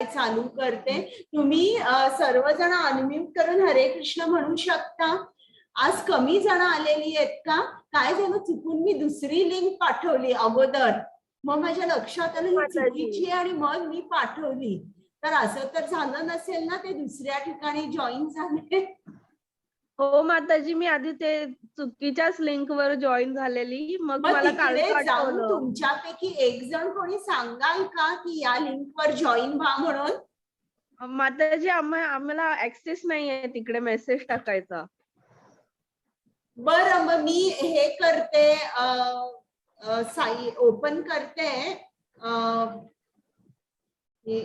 चालू करते. तुम्ही सर्वजण अनम्यूट करून हरे कृष्ण म्हणू शकता. आज कमी जण आलेली आहेत का? काय झालं, चुकून मी दुसरी लिंक पाठवली अगोदर, मग माझ्या लक्षात आलं ही चुकीची आणि मग मी पाठवली. तर असं तर झालं नसेल ना, ते दुसऱ्या ठिकाणी जॉईन झाले? हो माताजी, मी आधी ते चुकीच्याच लिंक वर जॉईन झालेली, मग मला तिकडे जाऊन तुमच्यापैकी एक जण कोणी सांगाल का की या लिंक वर जॉईन व्हा म्हणून? माताजी आम्हाला ऍक्सेस नाहीये तिकडे मेसेज टाकायचा. बरं, मग मी हे करते, साई ओपन करते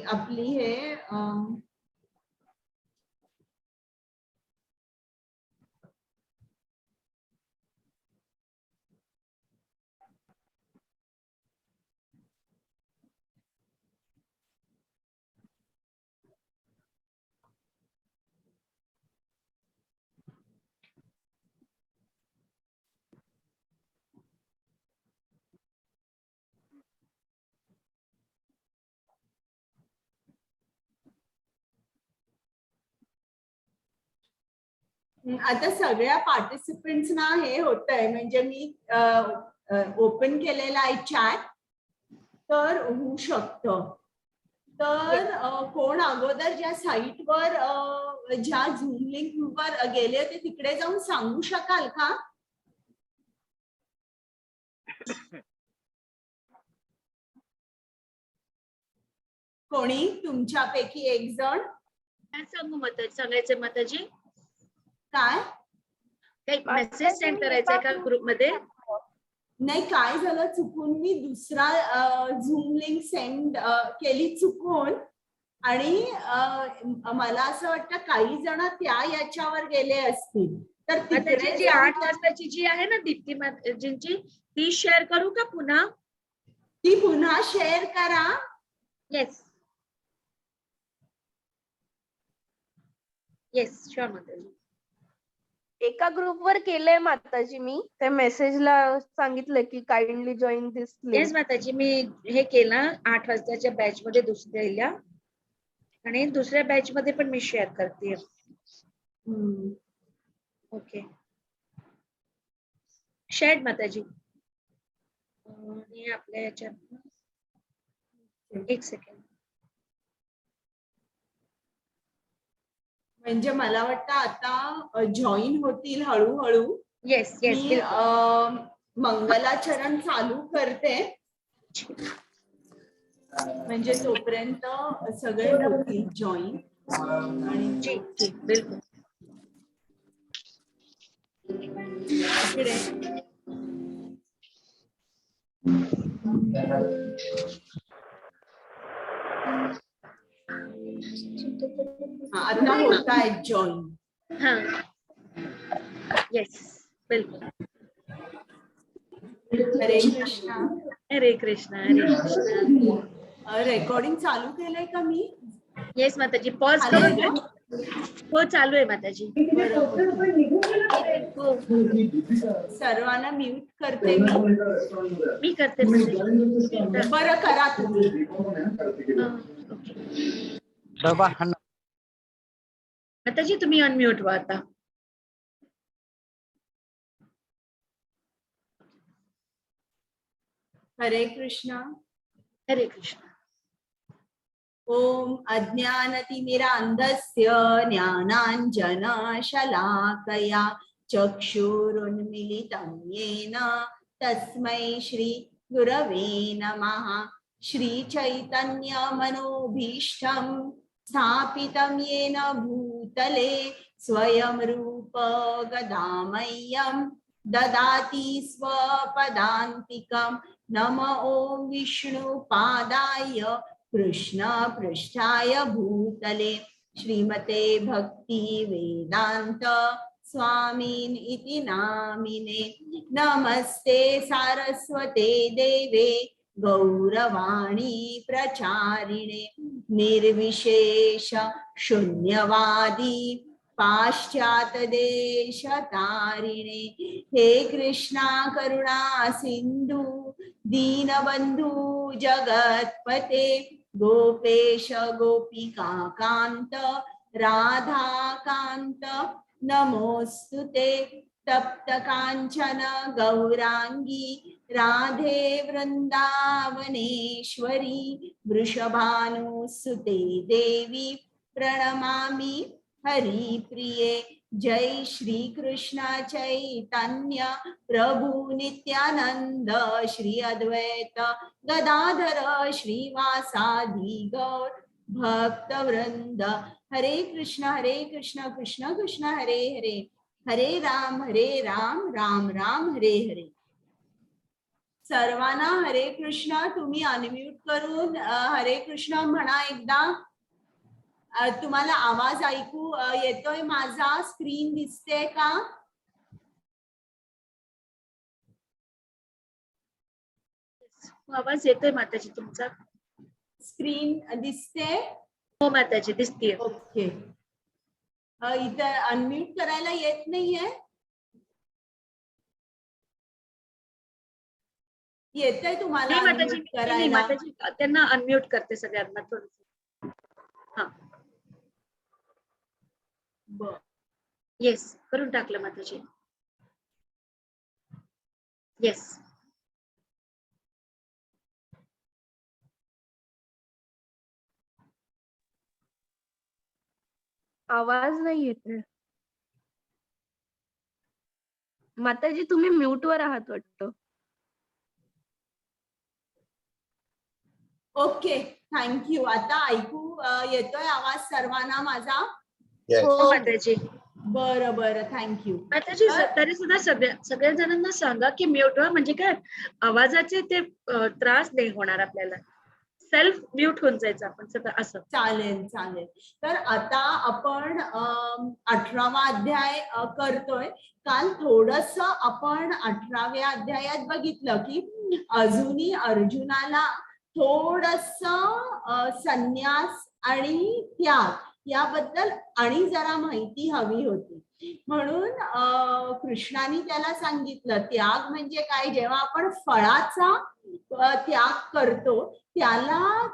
आपली हे आता सगळ्या पार्टिसिपेंट्सना हे होत आहे, म्हणजे मी ओपन केलेला आहे चॅट, तर होऊ शकतं. तर कोण अगोदर ज्या साईटवर ज्या झूम लिंक वर गेले होते तिकडे जाऊन सांगू शकाल का? कोणी तुमच्यापैकी एक जण सांगू सांगायचं माताजी? काय मेसेज सेंड करायचा का ग्रुप मध्ये? नाही, काय झालं, चुकून मी दुसरा झूम लिंक सेंड केली चुकून, आणि मला असं वाटतं काही जण त्या याच्यावर गेले असतील. तर तिकडे जी 8 वाजताची जी आहे ना दीप्ती माताजींची, ती शेअर करू का पुन्हा? ती पुन्हा शेअर करा. येस येस, शुअर माताजी. एका ग्रुप वर केलंय माताजी मी, त्या मेसेजला सांगितलं की काइंडली जॉईन दिस लिंक. येस माताजी, मी हे केलं 8 वाजताच्या बॅच मध्ये दुसऱ्या, आणि दुसऱ्या बॅच मध्ये पण मी शेअर करते. ओके, शेअर माताजी. आणि आपल्या याच्यात एक सेकंड, म्हणजे मला वाटतं आता जॉईन होतील हळूहळू. येस येस, मी मंगलाचरण चालू करते, म्हणजे तोपर्यंत सगळे होतील जॉईन. आणि बिलकुल इकडे आता होत आहे जॉईन. हा, येस बिलकुल. हरे कृष्णा. हरे कृष्णा. हरे कृष्णा. रेकॉर्डिंग चालू केलंय का मी? येस माताजी, पॉज करून. हो, चालू आहे माताजी. सर्वांना म्यूट करते मी करते. बरं, करा तुम्ही. माताजी तुम्ही अनम्यूट व्हा आता. हरे कृष्णा. हरे कृष्णा. ओम अज्ञानतिमिरान्धस्य ज्ञानाञ्जनशलाकया चक्षुरुन्मीलितं येन तस्मै श्री गुरवे नमः. श्रीचैतन्यमनोभीष्टं स्थापितं येन भूतले स्वयं रूप गदामह्यं ददाति स्वपदान्तिकं. नमो ओम विष्णुपादाय कृष्ण पृष्ठाय भूतले श्रीमते भक्ति वेदांत स्वामीन इति नामिने. नमस्ते सारस्वते देवे गौरवाणी प्रचारिणे निर्विशेष शून्यवादी पाश्चात्य देश तारिणे. हे कृष्णा करुणा सिंधु दीनबंधु जगतपते गोपेश गोपिका कांत राधा कांत नमोस्तुते तप्त कांचन गौरांगी राधे वृंदावनेश्वरी वृषभानुसुते देवी प्रणमामि हरिप्रिये जय श्री कृष्ण चैतन्य प्रभु नित्यानंद श्री अद्वैत गदाधर श्रीवासादि गौर भक्त वृंद हरे कृष्ण कृष्ण कृष्ण हरे हरे हरे राम राम राम हरे हरे. सर्वांना हरे कृष्ण. तुम्ही अनम्यूट करून हरे कृष्ण म्हणा एकदा. तुम्हाला आवाज ऐकू येतोय माझा? स्क्रीन दिसते का? आवाज येतोय माताजी तुमचा? स्क्रीन दिसते? हो माताजी दिसतीये. ओके. इथं अनम्यूट करायला येत नाहीये? येतंय तुम्हाला नाही माताजी, अनम्यूट नाही करायला? माताजी त्यांना अनम्यूट करते सगळ्यांना थोडं. हा येस करून टाकलं माताजी. येस. आवाज नाही येते. माताजी तुम्ही म्यूट वर आहात वाटतं. Okay, thank you. आता ऐकू येतोय आवाज सर्वांना माझा? हो माताजी. बरं बरं, थँक्यू. माताजी तरी सुद्धा सगळ्या जणांना सांगा की म्यूट व्हा, म्हणजे काय आवाजाचे ते त्रास नाही होणार आपल्याला. सेल्फ म्यूट होऊन जायचं आपण सगळं असं. चालेल चालेल. तर आता आपण 18वा अध्याय करतोय. काल थोडस आपण 18व्या अध्यायात बघितलं की अजूनही अर्जुनाला थोडस संन्यास आणि त्याग याबद्दल आणि जरा माहिती हवी होती. म्हणून कृष्णाने त्याला सांगितलं त्याग म्हणजे काय. जेव्हा आपण फळाचा त्याग करतो त्याला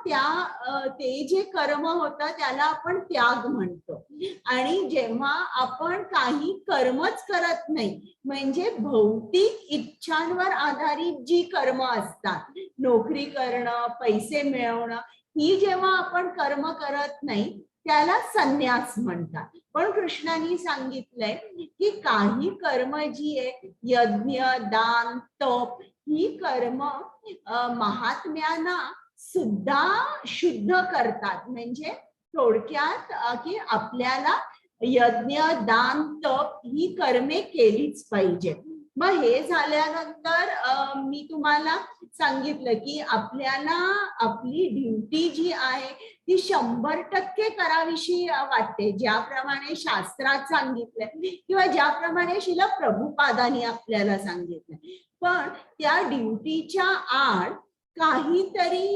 ते जे कर्म होतं त्याला आपण त्याग म्हणतो. आणि जेव्हा आपण काही कर्मच करत नाही, म्हणजे भौतिक इच्छांवर आधारित जी कर्म असतात, नोकरी करणं, पैसे मिळवणं, ही जेव्हा आपण कर्म करत नाही त्याला संन्यास म्हणतात. पण कृष्णाने सांगितलंय की काही कर्म जी आहे, यज्ञ, दान, तप, ही कर्म महात्म्यांना सुद्धा शुद्ध करतात. म्हणजे थोडक्यात की आपल्याला यज्ञ, दान, तप ही कर्मे केलीच पाहिजे. मग हे झाल्यानंतर मी तुम्हाला सांगितलं की आपल्याला आपली ड्युटी जी आहे ती 100% करावीशी वाटते, ज्याप्रमाणे शास्त्रात सांगितलंय किंवा ज्याप्रमाणे श्रील प्रभुपादांनी आपल्याला सांगितलंय. पण त्या ड्युटीच्या आड काहीतरी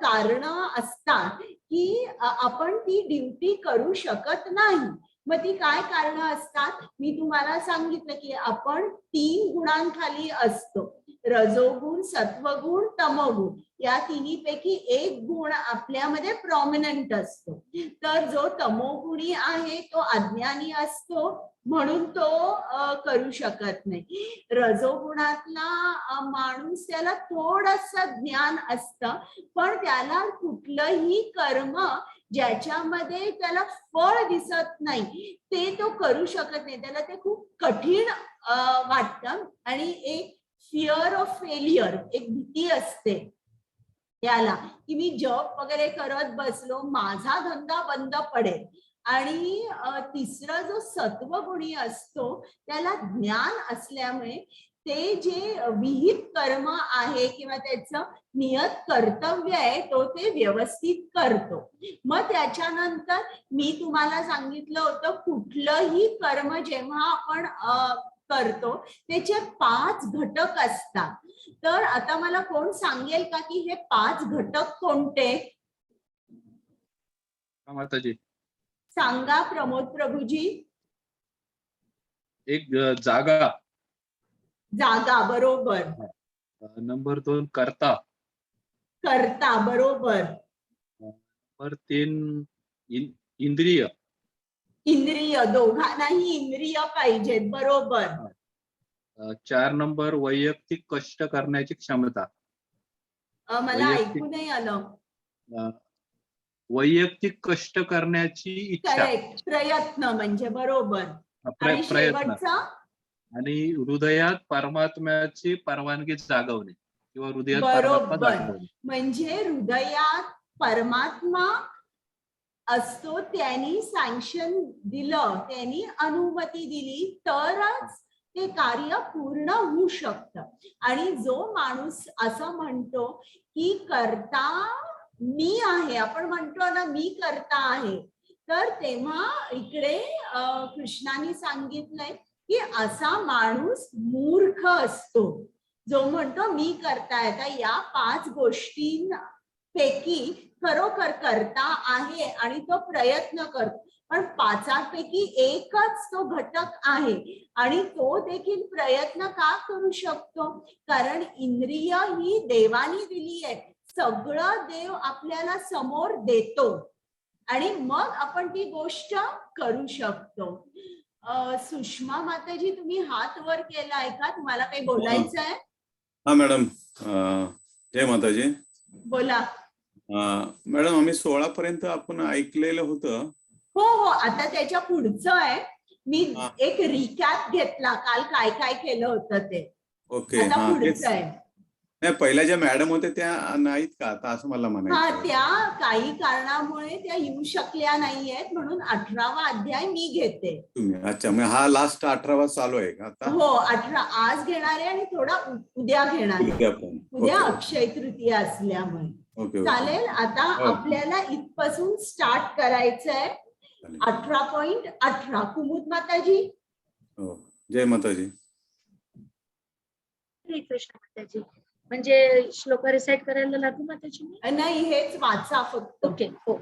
कारण असतात की आपण ती ड्युटी करू शकत नाही. मग ती काय कारण असतात? मी तुम्हाला सांगितलं की आपण 3 गुणांखाली असतो, रजोगुण, सत्वगुण, तमोगुण. या तिन्हीपैकी एक गुण आपल्यामध्ये प्रॉमिनंट असतो. तर जो तमोगुणी आहे तो अज्ञानी असतो, म्हणून तो करू शकत नाही. रजोगुणातला माणूस त्याला थोडस ज्ञान असतं, पण त्याला कुठलंही कर्म ज्याच्यामध्ये त्याला फळ दिसत नाही ते तो करू शकत नाही. त्याला ते खूप कठीण वाटतं आणि एक फिअर ऑफ फेल्युअर, एक भीती असते त्याला की मी जॉब वगैरे करत बसलो, माझा धंदा बंद पडेल. आणि तिसरा जो सत्वगुणी असतो त्याला ज्ञान असल्यामुळे ते जे विहित कर्म आहे किंवा त्याचं नियत कर्तव्य आहे तो ते व्यवस्थित करतो. मग त्याच्यानंतर मी तुम्हाला सांगितलं होतं कुठलंही कर्म जेव्हा आपण करतो त्याचे 5 घटक असतात. तर आता मला कोण सांगेल का की हे 5 घटक कोणते? माताजी सांगा प्रमोद प्रभूजी. एक जागा, जागा बरोबर. नंबर 2 कर्ता, कर्ता बरोबर. नंबर 3 इंद्रिय. इंद्रिय, दोघांनाही इंद्रिय पाहिजेत, बरोबर. 4 नंबर वैयक्तिक कष्ट करण्याची क्षमता. मला वैयक्तिक- ऐकू नाही आलं. वैयक्तिक कष्ट करण्याची इच्छा. करेक्ट, प्रयत्न म्हणजे बरोबर. आणि प्रयत्न. शेवटचा आणि हृदयात परमात्म्याची परवानगी जागवणे किंवा हृदयात परमात्मा बरोबर. जागवणे. म्हणजे हृदयात परमात्मा असतो, त्यांनी सँक्शन दिलं, त्यांनी अनुमती दिली तरच ते कार्य पूर्ण होऊ शकतं. आणि जो माणूस असं म्हणतो की करता मी आहे, आपण म्हणतो ना मी करता आहे, तर तेव्हा इकडे कृष्णाने सांगितलंय की असा माणूस मूर्ख असतो जो म्हणतो मी करताय. तर या 5 गोष्टींपैकी खरोखर करता आहे आणि तो प्रयत्न करतो, पण 5पैकी एकच तो घटक आहे आणि तो देखील प्रयत्न का करू शकतो? कारण इंद्रिय ही देवानी दिली आहे. सगळं देव आपल्याला समोर देतो आणि मग आपण ती गोष्ट करू शकतो. सुषमा माताजी, तुम्ही हात वर केलाय का? तुम्हाला काही बोलायचं आहे? हा मॅडम, जय माताजी. बोला. मॅडम, आम्ही 16 पर्यंत आपण ऐकलेलं होतं. हो हो, आता त्याच्या पुढचं आहे. मी एक रिकॅप घेतला काल काय काय केलं होतं ते. ओके. आता पुढचं आहे. नाही, पहिल्या ज्या मॅडम होत्या त्या नाहीत का आता, असं मला म्हणायचं. त्या काही कारणामुळे त्या येऊ शकल्या नाहीयेत, म्हणून 18वा अध्याय मी घेते. तुम्ही अच्छा, मग हा लास्ट 18वा चालू आहे का आता? हो, 18 आज घेणार आहे आणि थोडा उद्या घेणार आहे. उद्या अक्षय तृतीया असल्यामुळे. ओके. चालेल. आता आपल्याला इथपासून स्टार्ट करायचंय. 18.18. कुमुद माताजी. हो, जय माताजी. कृष्ण माताजी. म्हणजे श्लोक रिसाइट करायला लागू माताजी? नाही, हेच वाचा फक्त. ओके. हो.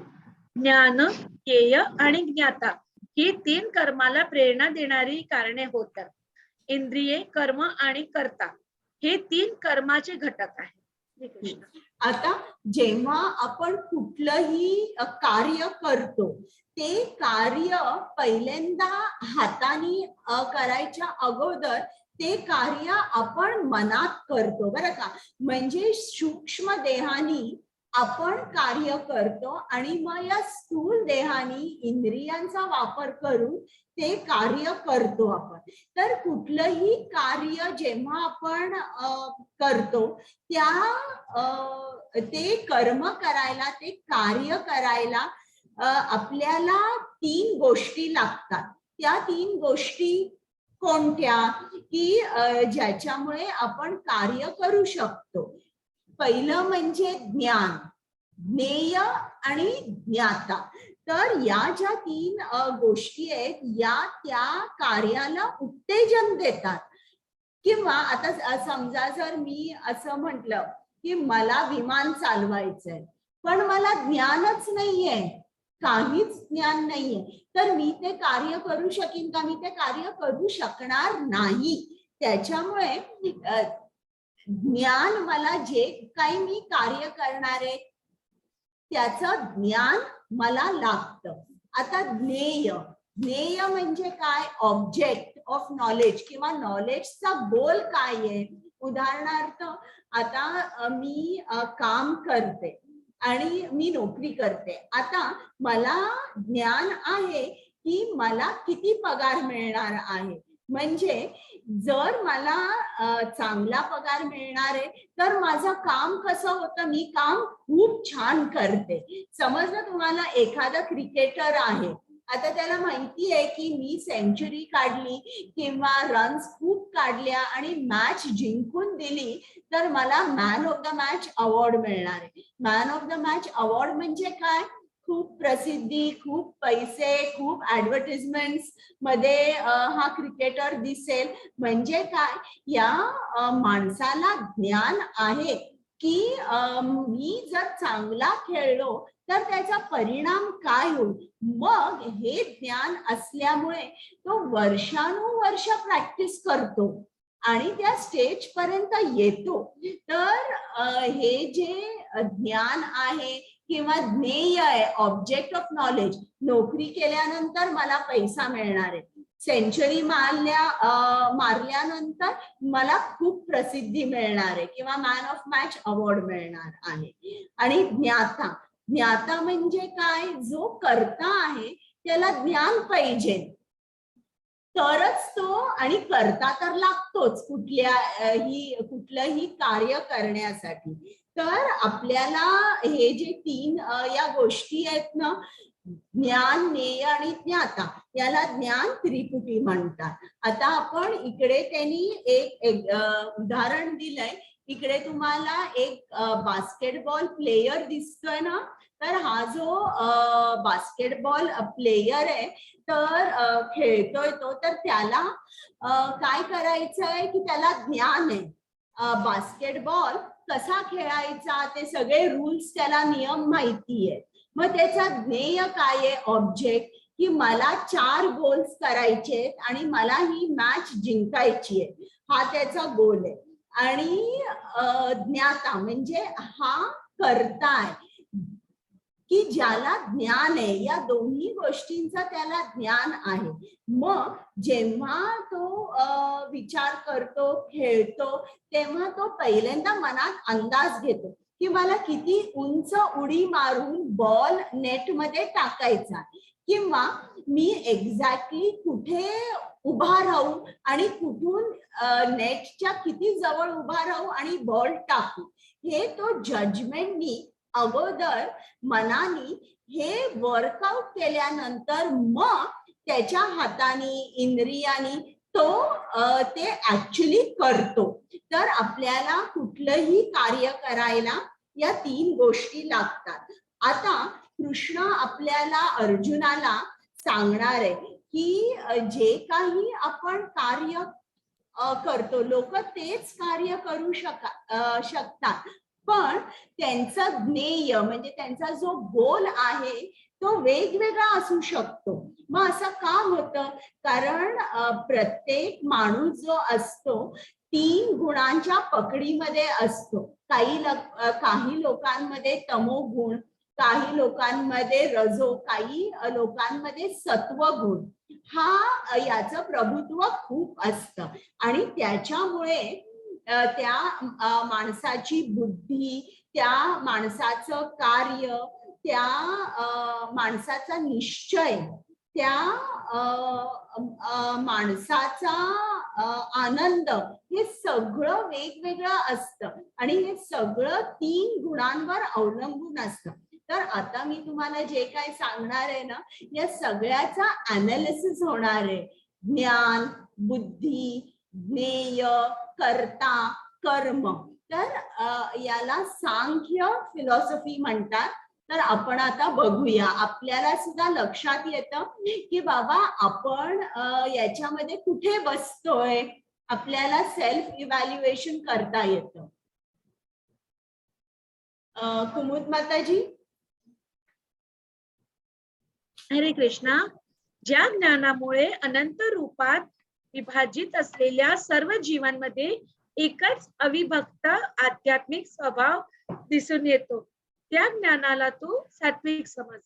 ज्ञान, ज्ञेय आणि ज्ञाता ही 3 कर्माला प्रेरणा देणारी कारणे होतात. इंद्रिये, कर्म आणि कर्ता हे 3 कर्माचे घटक आहेत. आता जेव्हा आपण कुठलंही कार्य करतो, ते कार्य पहिल्यांदा हाताने करायच्या अगोदर ते कार्य आपण मनात करतो, बरं का. म्हणजे सूक्ष्म देहानी आपण कार्य करतो आणि मग या स्थूल देहानी इंद्रियांचा वापर करून ते कार्य करतो आपण. तर कुठलंही कार्य जेव्हा आपण करतो ते कर्म करायला, ते कार्य करायला आपल्याला 3 गोष्टी लागतात. त्या 3 गोष्टी कोणत्या? की ज्याच्यामुळे आपण कार्य करू शकतो. पहिलं म्हणजे ज्ञान, ज्ञेय आणि ज्ञाता. तर या ज्या 3 गोष्टी आहेत, या त्या कार्याला उत्तेजन देतात. किंवा आता समजा जर मी असं म्हटलं की मला विमान चालवायचंय, पण मला ज्ञानच नाहीये, काहीच ज्ञान नाहीये, तर मी ते कार्य करू शकीन का? मी ते कार्य करू शकणार नाही. त्याच्यामुळे ज्ञान, मला जे काही मी कार्य करणार आहे त्याचं ज्ञान मला लागतं. आता ज्ञेय, ज्ञेय म्हणजे काय? ऑब्जेक्ट ऑफ नॉलेज किंवा नॉलेजचा गोल काय आहे. उदाहरणार्थ, आता मी काम करते आणि मी नोकरी करते. आता मला ज्ञान आहे की मला किती पगार मिळणार आहे. म्हणजे जर मला चांगला पगार मिळणार आहे तर माझं काम कसं होतं, मी काम खूप छान करते. समजलं तुम्हाला? एखादा क्रिकेटर आहे, आता त्याला माहिती आहे की मी सेंचुरी काढली किंवा रन्स खूप काढल्या आणि मॅच जिंकून दिली तर मला man of the match award मिळणार आहे. Man of the match award म्हणजे काय? खूप प्रसिद्धी, खूप पैसे, खूप ऍडव्हर्टिजमेंट्स मध्ये हा क्रिकेटर दिसेल. म्हणजे काय? या माणसाला ज्ञान आहे की मी जर चांगला खेळलो तर त्याचा परिणाम काय होईल. मग हे ज्ञान असल्यामुळे तो वर्षानुवर्ष प्रॅक्टिस करतो आणि त्या स्टेज पर्यंत येतो. तर हे जे ज्ञान आहे किंवा ज्ञेय आहे, ऑब्जेक्ट ऑफ नॉलेज. नोकरी केल्यानंतर मला पैसा मिळणार आहे, सेंचुरी मारल्यानंतर मला खूप प्रसिद्धी मिळणार आहे किंवा मॅन ऑफ मॅच अवॉर्ड मिळणार आहे. आणि ज्ञाता, ज्ञाता म्हणजे काय, जो कर्ता आहे त्याला ज्ञान पाहिजे तरच तो, आणि करता तर लागतोच कुठलंही कार्य करण्यासाठी. तर आपल्याला हे जे 3 या गोष्टी आहेत ना, ज्ञान, ज्ञेय आणि ज्ञाता, याला ज्ञान त्रिपुटी म्हणतात. आता आपण इकडे त्यांनी एक उदाहरण दिलंय. इकडे तुम्हाला एक बास्केटबॉल प्लेयर दिसतोय ना, तर हा जो बास्केटबॉल प्लेयर आहे तर खेळतोय तो, तर त्याला काय करायचंय की त्याला ज्ञान आहे बास्केटबॉल कसा खेळायचा, ते सगळे रूल्स त्याला नियम माहिती आहे. मग त्याचा ज्ञेय काय आहे, ऑब्जेक्ट, की मला 4 गोल्स करायचे आणि मला ही मॅच जिंकायची आहे, हा त्याचा गोल आहे. आणि ज्ञाता म्हणजे हा कर्ता आहे की ज्याला ज्ञान आहे, या दोन्ही गोष्टींचा त्याला ज्ञान आहे. मग जेव्हा तो विचार करतो, खेळतो, तेव्हा तो पहिल्यांदा मनात अंदाज घेतो की मला किती उंच उडी मारून बॉल नेटमध्ये टाकायचा, किंवा मी एक्झॅक्टली कुठे उभा राहू आणि कुठून नेटच्या किती जवळ उभा राहू आणि बॉल टाकू, हे तो जजमेंटनी अगोदर मनानी हे वर्कआउट केल्यानंतर मग त्याच्या हाताने, इंद्रियानी तो ते ऍक्च्युली करतो. तर आपल्याला कुठलंही कार्य करायला या 3 गोष्टी लागतात. आता कृष्ण आपल्याला, अर्जुनाला सांगणार आहे की जे काही आपण कार्य करतो, लोक तेच कार्य करू शकतात, पण त्यांचं ज्ञेय म्हणजे त्यांचा जो गोल आहे तो वेगवेगळा असू शकतो. मग असं का होतं, कारण प्रत्येक माणूस जो असतो 3 गुणांच्या पकडीमध्ये असतो. काही लोकांमध्ये तमोगुण, काही लोकांमध्ये रजो, काही लोकांमध्ये सत्वगुण, हा याचं प्रभुत्व खूप असतं. आणि त्याच्यामुळे त्या माणसाची बुद्धी, त्या माणसाचं कार्य, त्या माणसाचा निश्चय, त्या माणसाचा आनंद, हे सगळं वेगवेगळं असतं आणि हे सगळं 3 गुणांवर अवलंबून असतं. तर आता मी तुम्हाला जे काय सांगणार आहे ना, या सगळ्याचा अनालिसिस होणार आहे. ज्ञान, बुद्धी, ज्ञेय, कर्ता, कर्म. तर याला सांख्य फिलॉसॉफी म्हणतात. तर आपण आता बघूया, आपल्याला सुद्धा लक्षात येतं की बाबा आपण याच्यामध्ये कुठे बसतोय, आपल्याला सेल्फ इव्हॅल्युएशन करता येतं. कुमुद माताजी. हरे कृष्णा. ज्या ज्ञानामुळे अनंत रूपात विभाजित असलेल्या सर्व जीवांमध्ये एकच अविभक्त आध्यात्मिक स्वभाव दिसून येतो, त्या ज्ञानाला तू सात्विक समज.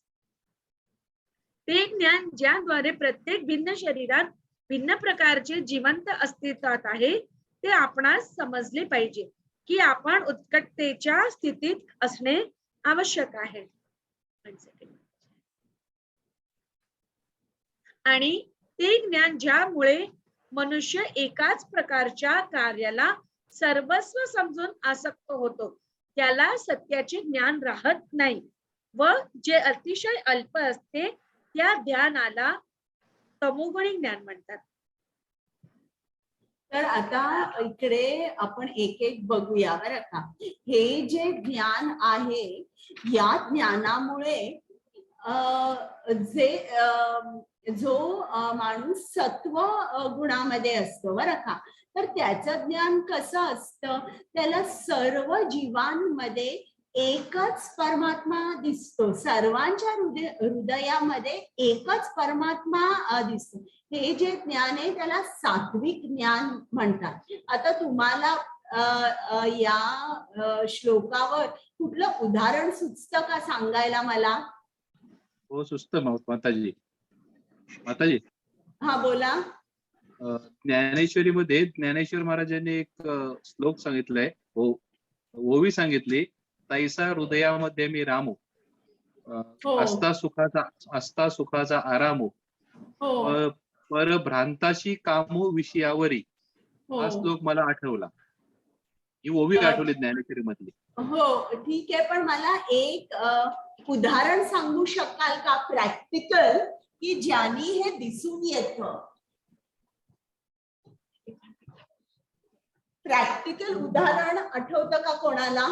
ते ज्ञान ज्याद्वारे प्रत्येक भिन्न शरीरात भिन्न प्रकारचे जिवंत अस्तित्वात आहे, ते आपणास समजले पाहिजे की आपण उत्कटतेच्या स्थितीत असणे आवश्यक आहे. आणि ते ज्ञान ज्यामुळे मनुष्य एकाच प्रकारच्या कार्याला सर्वस्व समजून आसक्त होतो, त्याला सत्याचे ज्ञान राहत नाही, व जे अतिशय अल्प असते त्या ज्ञानाला तमोगुणी ज्ञान म्हणतात. तर आता इकडे आपण एक एक बघूया बरं का. हे जे ज्ञान आहे, या ज्ञानामुळे जो माणूस सत्व गुणामध्ये असतो बरं का, तर त्याचं ज्ञान कसं असतं, त्याला सर्व जीवांमध्ये एकच परमात्मा दिसतो, सर्वांच्या हृदयामध्ये एकच परमात्मा दिसतो. हे जे ज्ञान आहे त्याला सात्विक ज्ञान म्हणतात. आता तुम्हाला या श्लोकावर कुठलं उदाहरण सुचतं का सांगायला मला? हो सुचतं माताजी. माताजी हा बोला. ज्ञानेश्वरीमध्ये ज्ञानेश्वर महाराजांनी एक श्लोक सांगितलाय, ओवी सांगितली, तैसा हृदयामध्ये मी रामू, हो. असता सुखाचा आरामू, हो परभ्रांताशी कामो विषयावरी. हो हा श्लोक मला आठवला, ही ओवी आठवली ज्ञानेश्वरी मधली. हो ठीक आहे, पण मला एक उदाहरण सांगू शकाल का प्रॅक्टिकल, की ज्यानी हे दिसून येतं? प्रॅक्टिकल उदाहरण आठवतं का कोणाला?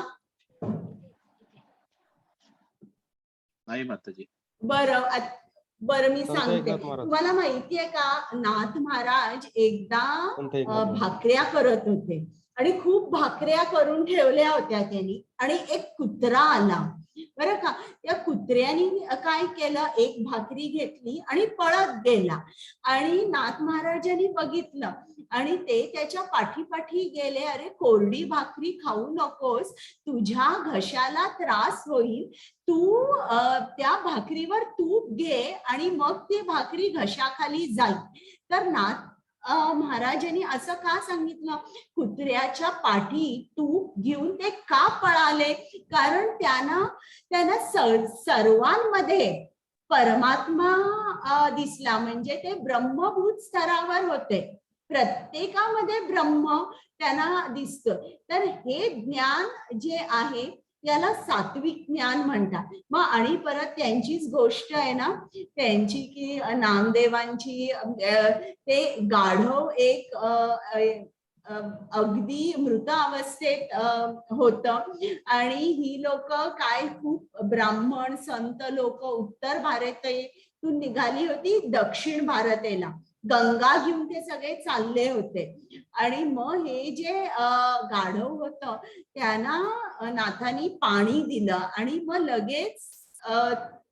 नाही माताजी. बरं मी सांगते. तुम्हाला माहितीये का, नाथ महाराज एकदा भाकऱ्या करत होते आणि खूप भाकऱ्या करून ठेवल्या होत्या त्यांनी, आणि एक कुत्रा आला बरं का. त्या कुत्र्यानी काय केलं, एक भाकरी घेतली आणि पळत गेला, आणि नाथ महाराजांनी बघितलं आणि ते त्याच्या पाठीपाठी गेले. अरे कोरडी भाकरी खाऊ नकोस, तुझ्या घशाला त्रास होईल, तू त्या भाकरीवर तूप घे आणि मग ती भाकरी घशाखाली जाईल. तर नाथ महाराजांनी असं का सांगितलं? कुत्र्याच्या पाठी तूप घेऊन ते का पळाले? कारण त्यांना सर्वांमध्ये परमात्मा दिसला, म्हणजे ते ब्रह्मभूत स्तरावर होते, प्रत्येकामध्ये ब्रह्म त्यांना दिसतं. तर हे ज्ञान जे आहे याला सात्विक ज्ञान म्हणतात. मग आणि परत त्यांचीच गोष्ट आहे ना त्यांची, की नामदेवांची, ते गाढव एक अगदी मृत अवस्थेत होतं, आणि ही लोक काय, खूप ब्राह्मण संत लोक उत्तर भारतातून निघाली होती दक्षिण भारतेला, गंगा घेऊन ते सगळे चालले होते. आणि मग हे जे गाढव होतं त्यांना नाथांनी पाणी दिलं, आणि मग लगेच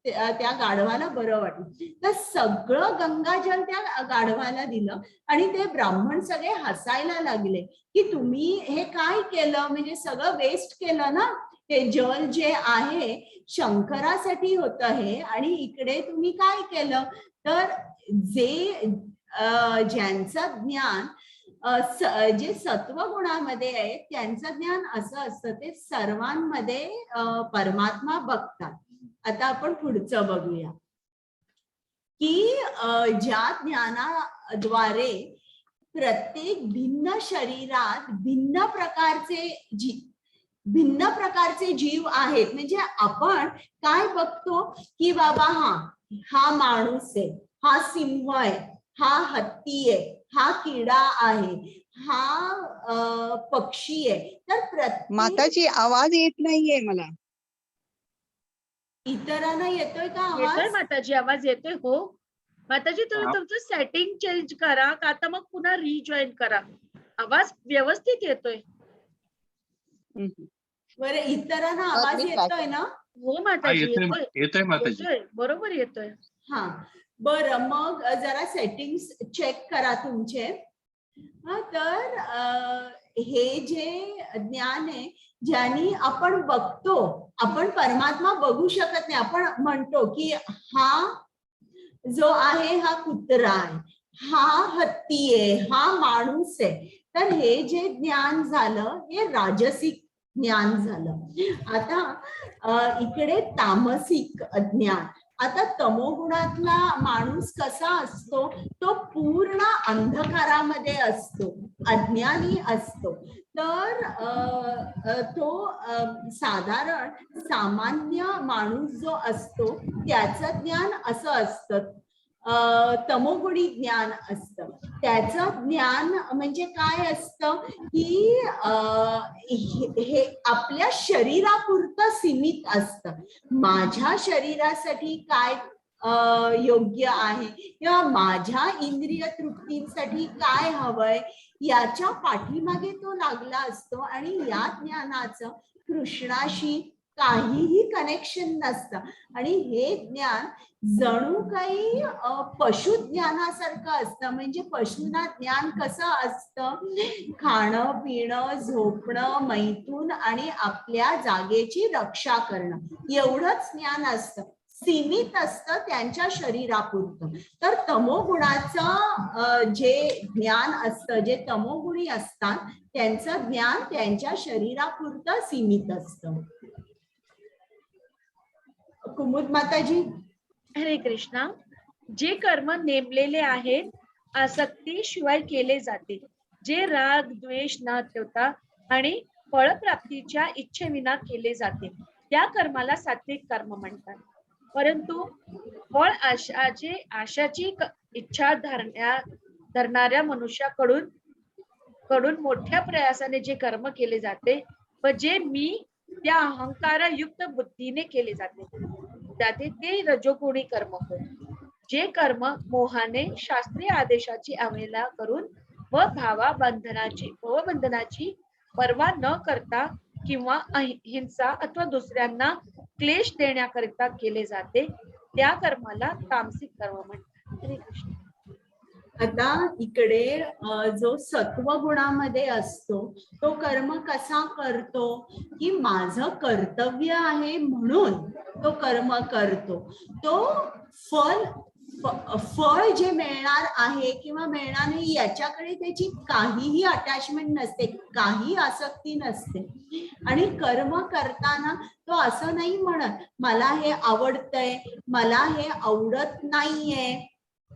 त्या गाढवाला बरं वाटलं. तर सगळं गंगाजल त्या गाढवाला दिलं, आणि ते ब्राह्मण सगळे हसायला लागले की तुम्ही हे काय केलं, म्हणजे सगळं वेस्ट केलं ना, हे जल जे आहे शंकरासाठी होतं हे, आणि इकडे तुम्ही काय केलं? तर ज्यांचं ज्ञान जे सत्व गुणामध्ये आहे त्यांचं ज्ञान असं असतं, ते सर्वांमध्ये परमात्मा बघतात. आता आपण पुढचं बघूया, की ज्या ज्ञानाद्वारे प्रत्येक भिन्न शरीरात भिन्न प्रकारचे जीव आहेत. म्हणजे आपण काय बघतो, की बाबा हा माणूस आहे, हा सिंह आहे, हा हत्ती आहे, हा किडा आहे, हा पक्षी आहे. तर माताजी आवाज येत नाहीये मला. इतरांना येतोय का येतोय आवाज? माताजी, आवाज येतोय. हो माताजी, तुम्ही तुमचं सेटिंग चेंज करा, का आता मग पुन्हा रिजॉईन करा, आवाज व्यवस्थित येतोय. बरं, इतरांना आवाज येतोय ना? हो माताजी येतोय माताजी, बरोबर येतोय. हा बरं, मग जरा सेटिंग्स चेक करा तुमचे. तर हे जे ज्ञान आहे ज्यानी आपण बघतो, आपण परमात्मा बघू शकत नाही. आपण म्हणतो की हा जो आहे हा कुत्रा आहे, हा हत्ती आहे, हा माणूस आहे. तर हे जे ज्ञान झालं हे राजसिक ज्ञान झालं. आता इकडे तामसिक ज्ञान. आता तमोगुणातला माणूस कसा असतो, तो पूर्ण अंधकारामध्ये असतो, अज्ञानी असतो. तर तो साधारण सामान्य माणूस जो असतो त्याचं ज्ञान असं असतं, तमोगुणी ज्ञान असतं. त्याचं ज्ञान म्हणजे काय असतं, की हे आपल्या शरीरापुरतं सीमित असतं. माझ्या शरीरासाठी काय योग्य आहे, किंवा माझ्या इंद्रिय तृप्तीसाठी काय हवंय, याच्या पाठीमागे तो लागला असतो. आणि या ज्ञानाचं कृष्णाशी काहीही कनेक्शन नसतं. आणि हे ज्ञान जणू काही पशु ज्ञानासारखं असतं. म्हणजे पशुना ज्ञान कसं असतं, खाणं पिणं झोपणं मैथून आणि आपल्या जागेची रक्षा करणं एवढंच ज्ञान असतं, सीमित असतं त्यांच्या शरीरापुरतं. तर तमोगुणाचं जे ज्ञान असतं, जे तमोगुणी असतात त्यांचं ज्ञान त्यांच्या शरीरापुरतं सीमित असतं. कुमुद माताजी. हरे कृष्णा. जे कर्म नेमलेले आहेत आसक्ती शिवाय केले जाते, जे राग द्वेष न ठेवता आणि फळप्राप्तीच्या इच्छेविना केले जाते, त्या कर्माला सात्विक कर्म म्हणतात. परंतु फळ आशाची इच्छा धरणाऱ्या मनुष्याकडून मोठ्या प्रयासाने जे कर्म केले जाते व जे मी त्या अहंकारयुक्त बुद्धीने केले जाते ते रजोगुणी कर्म होय. जे कर्म मोहाने शास्त्रीय आदेशाची अवहेलना करून व भवबंधनाची पर्वा न करता किंवा हिंसा अथवा दुसऱ्यांना क्लेश देण्याकरिता केले जाते, त्या कर्माला तामसिक कर्म म्हणतात. हरे कृष्ण. आता इकडे जो सत्वगुणामध्ये असतो तो कर्म कसा करतो, की माझं कर्तव्य आहे म्हणून तो कर्म करतो. तो फळ जे मिळणार आहे किंवा मिळणार नाही याच्याकडे त्याची काहीही अटॅचमेंट नसते, काही आसक्ती नसते. आणि कर्म करताना तो असं नाही म्हणत मला हे आवडतंय मला हे आवडत नाहीये,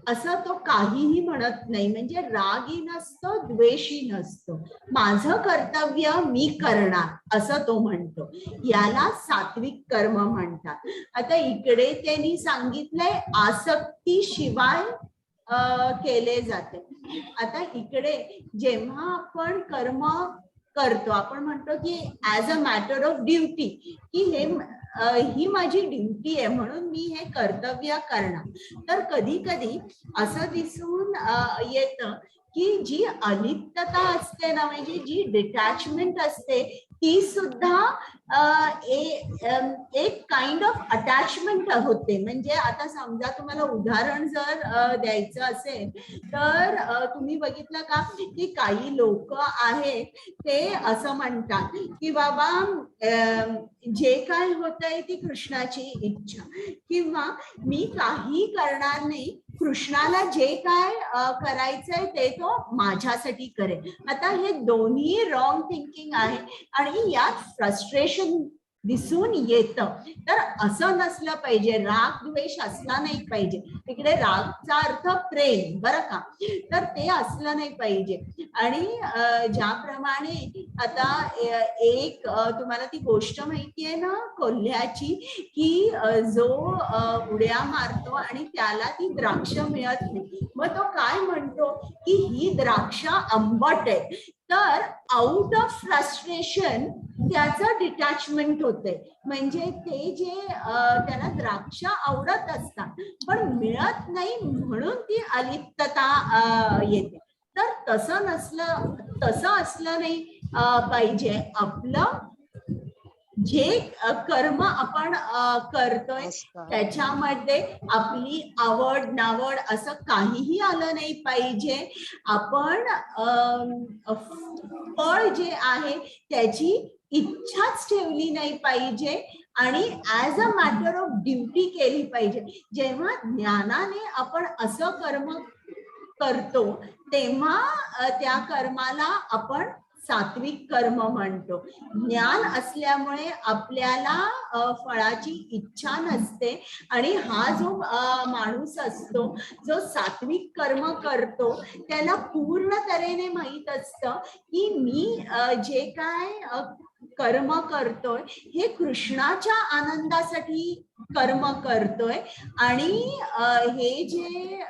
असं तो काहीही म्हणत नाही. म्हणजे रागही नसतो द्वेषही नसतो, माझं कर्तव्य मी करणार असं तो म्हणतो. याला सात्विक कर्म म्हणतात. आता इकडे त्यांनी सांगितलंय आसक्ती शिवाय केले जाते. आता इकडे जेव्हा आपण कर्म करतो आपण म्हणतो की as a matter of duty, की हे ही माझी ड्युटी आहे म्हणून मी हे कर्तव्य करणार. तर कधी कधी असं दिसून येतं की जी अलिप्तता असते ना, म्हणजे जी डिटॅचमेंट असते ती सुद्धा एक काइंड ऑफ अटॅचमेंट होते. म्हणजे आता समजा तुम्हाला उदाहरण जर द्यायचं असेल तर तुम्ही बघितलं का की काही लोक आहेत ते असं म्हणतात की बाबा जे काय होतंय ती कृष्णाची इच्छा, किंवा मी काही करणार नाही, कृष्णाला जे काय करायचंय ते तो माझ्यासाठी करेल. आता हे दोन्ही रॉंग थिंकिंग आहे आणि यात फ्रस्ट्रेशन दिसून येतं. तर असं नसलं पाहिजे, राग द्वेष असला नाही पाहिजे. तिकडे रागचा अर्थ प्रेम बरं का, तर ते असलं नाही पाहिजे. आणि ज्याप्रमाणे आता एक तुम्हाला ती गोष्ट माहितीये ना कोल्ह्याची, की जो उड्या मारतो आणि त्याला ती द्राक्ष मिळत नाही, मग तो काय म्हणतो की ही द्राक्ष आंबट आहे. तर आउट ऑफ फ्रस्ट्रेशन त्याचं डिटॅचमेंट होते. म्हणजे ते जे त्याला द्राक्ष आवडत असतात पण मिळत नाही म्हणून ती अलिप्तता येते. तर तसं असलं नाही पाहिजे. आपलं जे कर्म आपण करतोय त्याच्यामध्ये आपली आवड नावड असं काहीही आलं नाही पाहिजे. आपण फळ जे आहे त्याची इच्छाच ठेवली नाही पाहिजे आणि as a matter of duty केली पाहिजे. जेव्हा ज्ञानाने आपण असं कर्म करतो तेव्हा त्या कर्माला आपण सात्विक कर्म म्हणतो. ज्ञान असल्यामुळे आपल्याला फळाची इच्छा नसते आणि हा जो माणूस असतो जो सात्विक कर्म करतो त्याला पूर्ण तऱ्हेने माहित असतं की मी जे काय कर्म करतोय हे कृष्णाच्या आनंदासाठी कर्म करतोय. आणि हे जे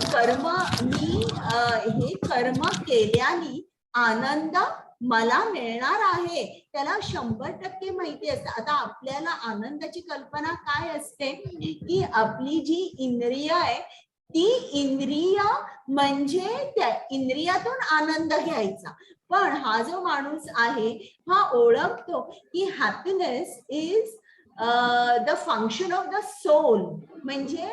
कर्म मी हे कर्म केल्याने आनंद मला मिळणार आहे त्याला 100% माहिती असते. आता आपल्याला आनंदाची कल्पना काय असते की आपली जी इंद्रिय आहे ती इंद्रिय म्हणजे त्या इंद्रियातून आनंद घ्यायचा. पण हा जो माणूस आहे हा ओळखतो की happiness is the function of the soul. म्हणजे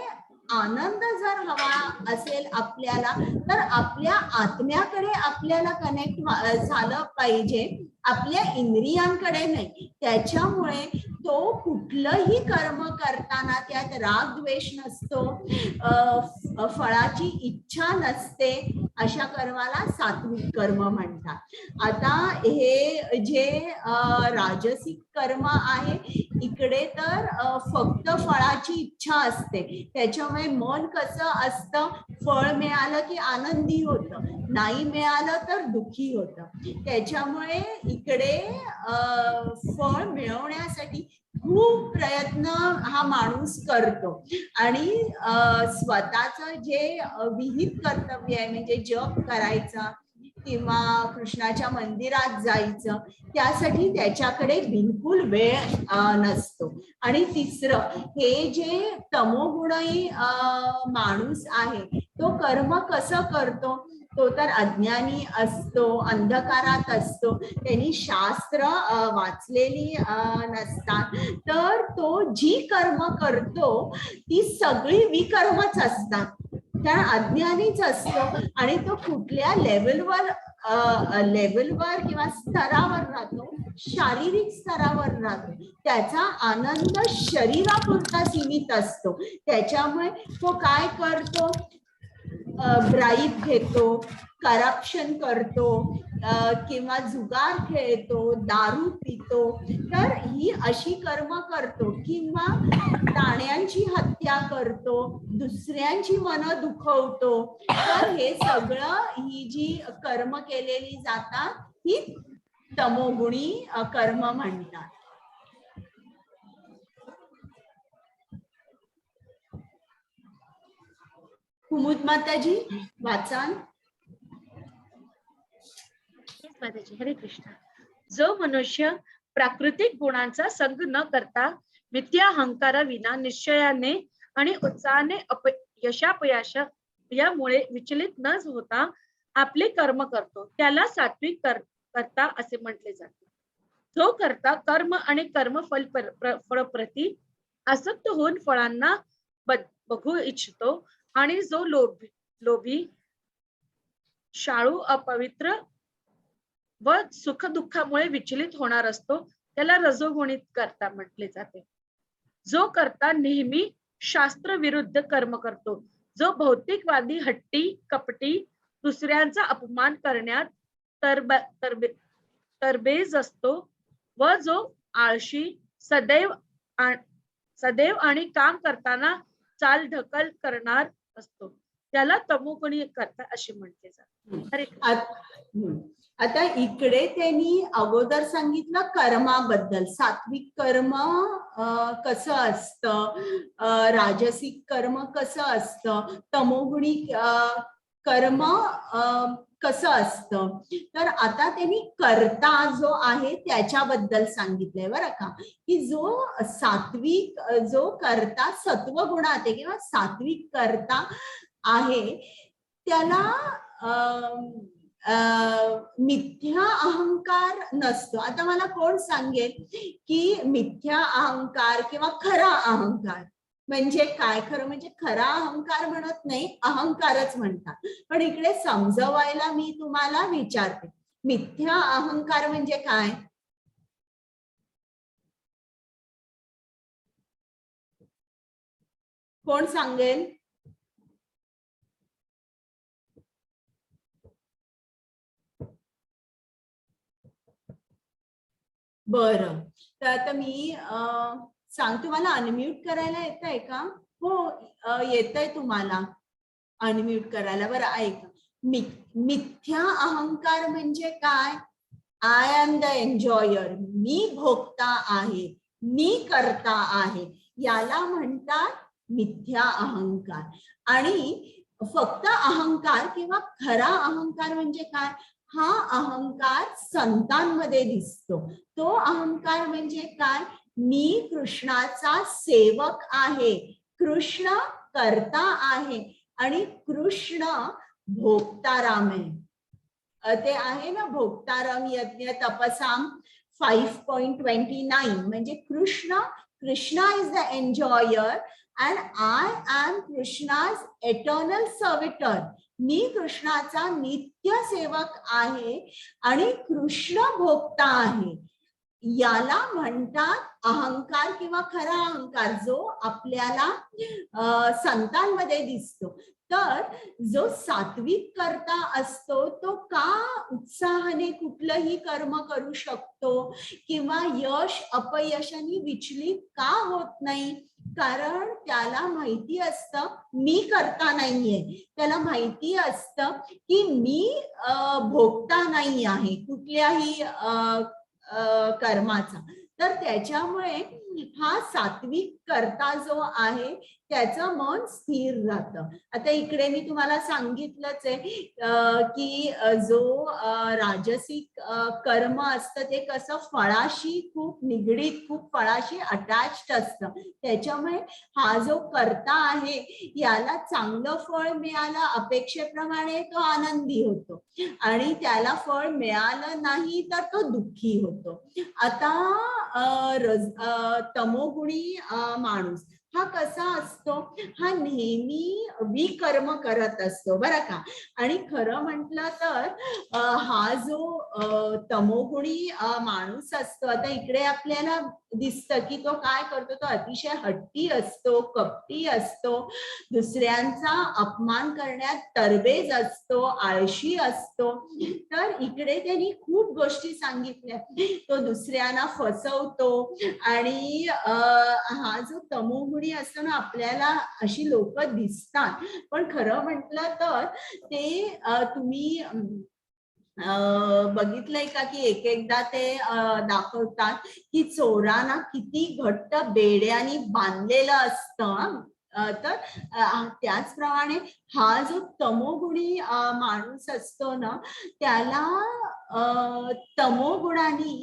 आनंद जर हवा असेल आपल्याला तर आपल्या आत्म्याकडे आपल्याला कनेक्ट झालं पाहिजे, आपल्या इंद्रियांकडे नाही. त्याच्यामुळे तो कुठलंही कर्म करताना त्यात राग द्वेष नसतो, फळाची इच्छा नसते. अशा कर्माला सात्विक कर्म म्हणतात. आता हे जे राजसिक कर्म आहे इकडे तर फक्त फळाची इच्छा असते. त्याच्यामुळे मन कसं असतं, फळ मिळालं की आनंदी होतं, नाही मिळालं तर दुःखी होतं. त्याच्यामुळे इकडे फळ मिळवण्यासाठी खूप प्रयत्न हा माणूस करतो आणि स्वतःचं जे विहित कर्तव्य आहे म्हणजे जप करायचा किंवा कृष्णाच्या मंदिरात जायचं, त्यासाठी त्याच्याकडे बिलकुल वेळ नसतो. आणि तिसरं, हे जे तमोगुणी माणूस आहे तो कर्म कसं करतो, तो तर अज्ञानी असतो, अंधकारात असतो, त्यांनी शास्त्र वाचलेली नसतात. तर तो जी कर्म करतो ती सगळी विकर्मच असतात, त्या अज्ञानीच असतो. आणि तो कुठल्या लेवलवर किंवा स्तरावर राहतो, शारीरिक स्तरावर राहतो. त्याचा आनंद शरीरापुरता सीमित असतो. त्याच्यामुळे तो काय करतो, ब्राईब घेतो, करप्शन करतो, किंवा जुगार खेळतो, दारू पितो. तर ही अशी कर्म करतो किंवा प्राण्यांची हत्या करतो, दुसऱ्यांची मनं दुखवतो. तर हे सगळं ही जी कर्म केलेली जातात ही तमोगुणी कर्म म्हणतात. कुमुद माताजी वाचान. माताजी हरे कृष्ण. जो मनुष्य प्राकृतिक गुणांचा संग न करता मिथ्याहंकाराविना निश्चयाने आणि उत्साहाने यशापयश यामुळे विचलित न होता आपले कर्म करतो त्याला सात्विक कर्ता असे म्हटले जाते. जो करता कर्म आणि कर्मफल फळप्रती आसक्त होऊन फळांना बघू इच्छितो आणि जो लोभी शाळू अपवित्र व सुख दुःखामुळे विचलित होणार असतो त्याला रजोगुणित कर्ता म्हटले जाते. जो कर्ता नेहमी शास्त्र विरुद्ध कर्म करतो, जो भौतिकवादी, हट्टी, कपटी, दुसऱ्यांचा अपमान करण्यात तरबेज असतो व जो आळशी, सदैव आणि काम करताना चाल ढकल करणार असतो त्याला तमोगुणी कर्ता असे म्हटले जाते. आता इकडे त्यांनी अगोदर सांगितलं कर्माबद्दल, सात्विक कर्म कसं असतं, राजसिक कर्म कसं असतं, तमोगुणी कर्म कसं असतं. तर आता त्यांनी कर्ता जो आहे त्याच्याबद्दल सांगितलंय बरं का, की जो सात्विक, जो कर्ता सत्वगुणात आहे किंवा सात्विक कर्ता आहे त्याला मिथ्या अहंकार नसतो. आता मला कोण सांगेल की मिथ्या अहंकार किंवा खरा अहंकार म्हणजे काय? खरं म्हणजे खरा अहंकार म्हणत नाही, अहंकारच म्हणतात. पण इकडे समजवायला मी तुम्हाला विचारते, मिथ्या अहंकार म्हणजे काय? कोण सांगेल? बरं, तर आता मी सांगतो. मला अनम्यूट करायला येत आहे का? हो, येत आहे तुम्हाला अनम्यूट करायला. बरं ऐका, मिथ्या अहंकार म्हणजे काय? आय एम द एन्जॉयर, मी भोगता आहे, मी करता आहे, याला म्हणतात मिथ्या अहंकार. आणि फक्त अहंकार किंवा खरा अहंकार म्हणजे काय? हा अहंकार संतांमध्ये दिसतो. तो अहंकार म्हणजे काय? मी कृष्णाचा सेवक आहे, कृष्ण करता आहे, आणि कृष्ण भोक्ताराम आहे. ते आहे ना भोक्ताराम यज्ञ तपसाम 5.29 म्हणजे Krishna is the enjoyer and I am Krishna's eternal servitor. मी कृष्णाचा नित्य सेवक आहे आणि कृष्ण भोक्ता आहे. याला म्हणतात अहंकार किंवा खरा अहंकार, जो आपल्याला संतांमध्ये दिसतो. तर जो सात्विक करता असतो तो का उत्साहाने कुठलंही कर्म करू शकतो किंवा यश अपयशाने विचलित का होत नाही? कारण त्याला माहिती असतं मी करता नाहीये. त्याला माहिती असतं की मी भोगता नाही आहे कुठल्याही कर्माचा. तर त्याच्यामुळे हा सात्विक करता जो आहे त्याचं मन स्थिर राहतं. आता इकडे मी तुम्हाला सांगितलंच आहे की जो राजसिक कर्म असतं ते कसं फळाशी खूप निगडीत, खूप फळाशी अटॅच्ड असतं. त्याच्यामुळे हा जो करता आहे याला चांगलं फळ मिळालं अपेक्षेप्रमाणे तो आनंदी होतो आणि त्याला फळ मिळालं नाही तर तो दुःखी होतो. आता तमोगुणी माणूस हा कसा असतो? हा नेहमी विकर्म करत असतो बरं का. आणि खरं म्हटलं तर हा जो तमोगुणी माणूस असतो, आता इकडे आपल्याला दिसतं की तो काय करतो, तो अतिशय हट्टी असतो, कपटी असतो, दुसऱ्यांचा अपमान करण्यात तरबेज असतो, आळशी असतो. तर इकडे त्यांनी खूप गोष्टी सांगितल्या. तो दुसऱ्यांना फसवतो आणि हा जो तमोगुणी असतो ना, आपल्याला अशी लोक दिसतात, पण खरं म्हटलं तर ते तुम्ही बघितलंय का की एक एकदा ते दाखवतात की चोरांना किती घट्ट बेड्यानी बांधलेलं असतं. तर त्याचप्रमाणे हा जो तमोगुणी माणूस असतो ना, त्याला तमोगुणाने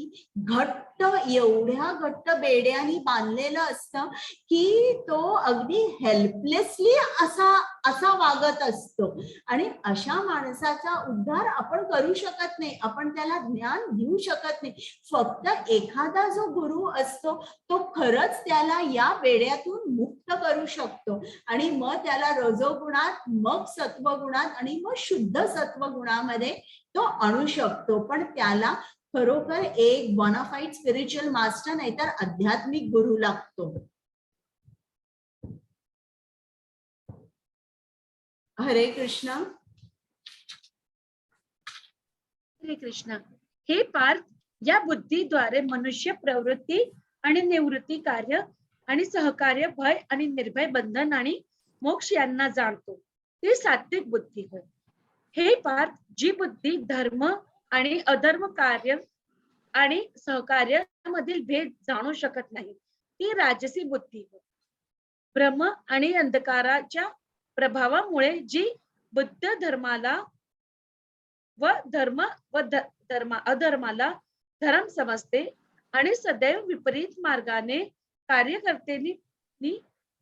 एवढ्या घट्ट बेड्यानी बांधलेलं असतं की तो अगदी हेल्पलेसली असा वागत असतो. आणि अशा माणसाचा उद्धार आपण करू शकत नाही, आपण त्याला ज्ञान देऊ शकत नाही. फक्त एखादा जो गुरु असतो तो खरंच त्याला या बेड्यातून मुक्त करू शकतो आणि मग त्याला रजोगुणात, मग सत्वगुणात आणि मग शुद्ध सत्वगुणामध्ये तो आणू शकतो. पण त्याला खरोखर एक बोनाफाईड स्पिरिच्युअल मास्टर नाही तर आध्यात्मिक गुरु लागतो. हरे कृष्ण. हरे कृष्ण. हे पार्थ, या बुद्धीद्वारे मनुष्य प्रवृत्ती आणि निवृत्ती, कार्य आणि सहकार्य, भय आणि निर्भय, बंधन आणि मोक्ष यांना जाणतो. ती सात्विक बुद्धी होय. हे पार्थ, जी बुद्धी धर्म आणि अधर्म, कार्य आणि सहकार्य मधील भेद जाणू शकत नाही, ती राजसी बुद्धी होय. ब्रह्म आणि अंधकाराच्या प्रभावामुळे जी बुद्ध धर्माला व अधर्माला धर्म समजते आणि सदैव विपरीत मार्गाने कार्य करते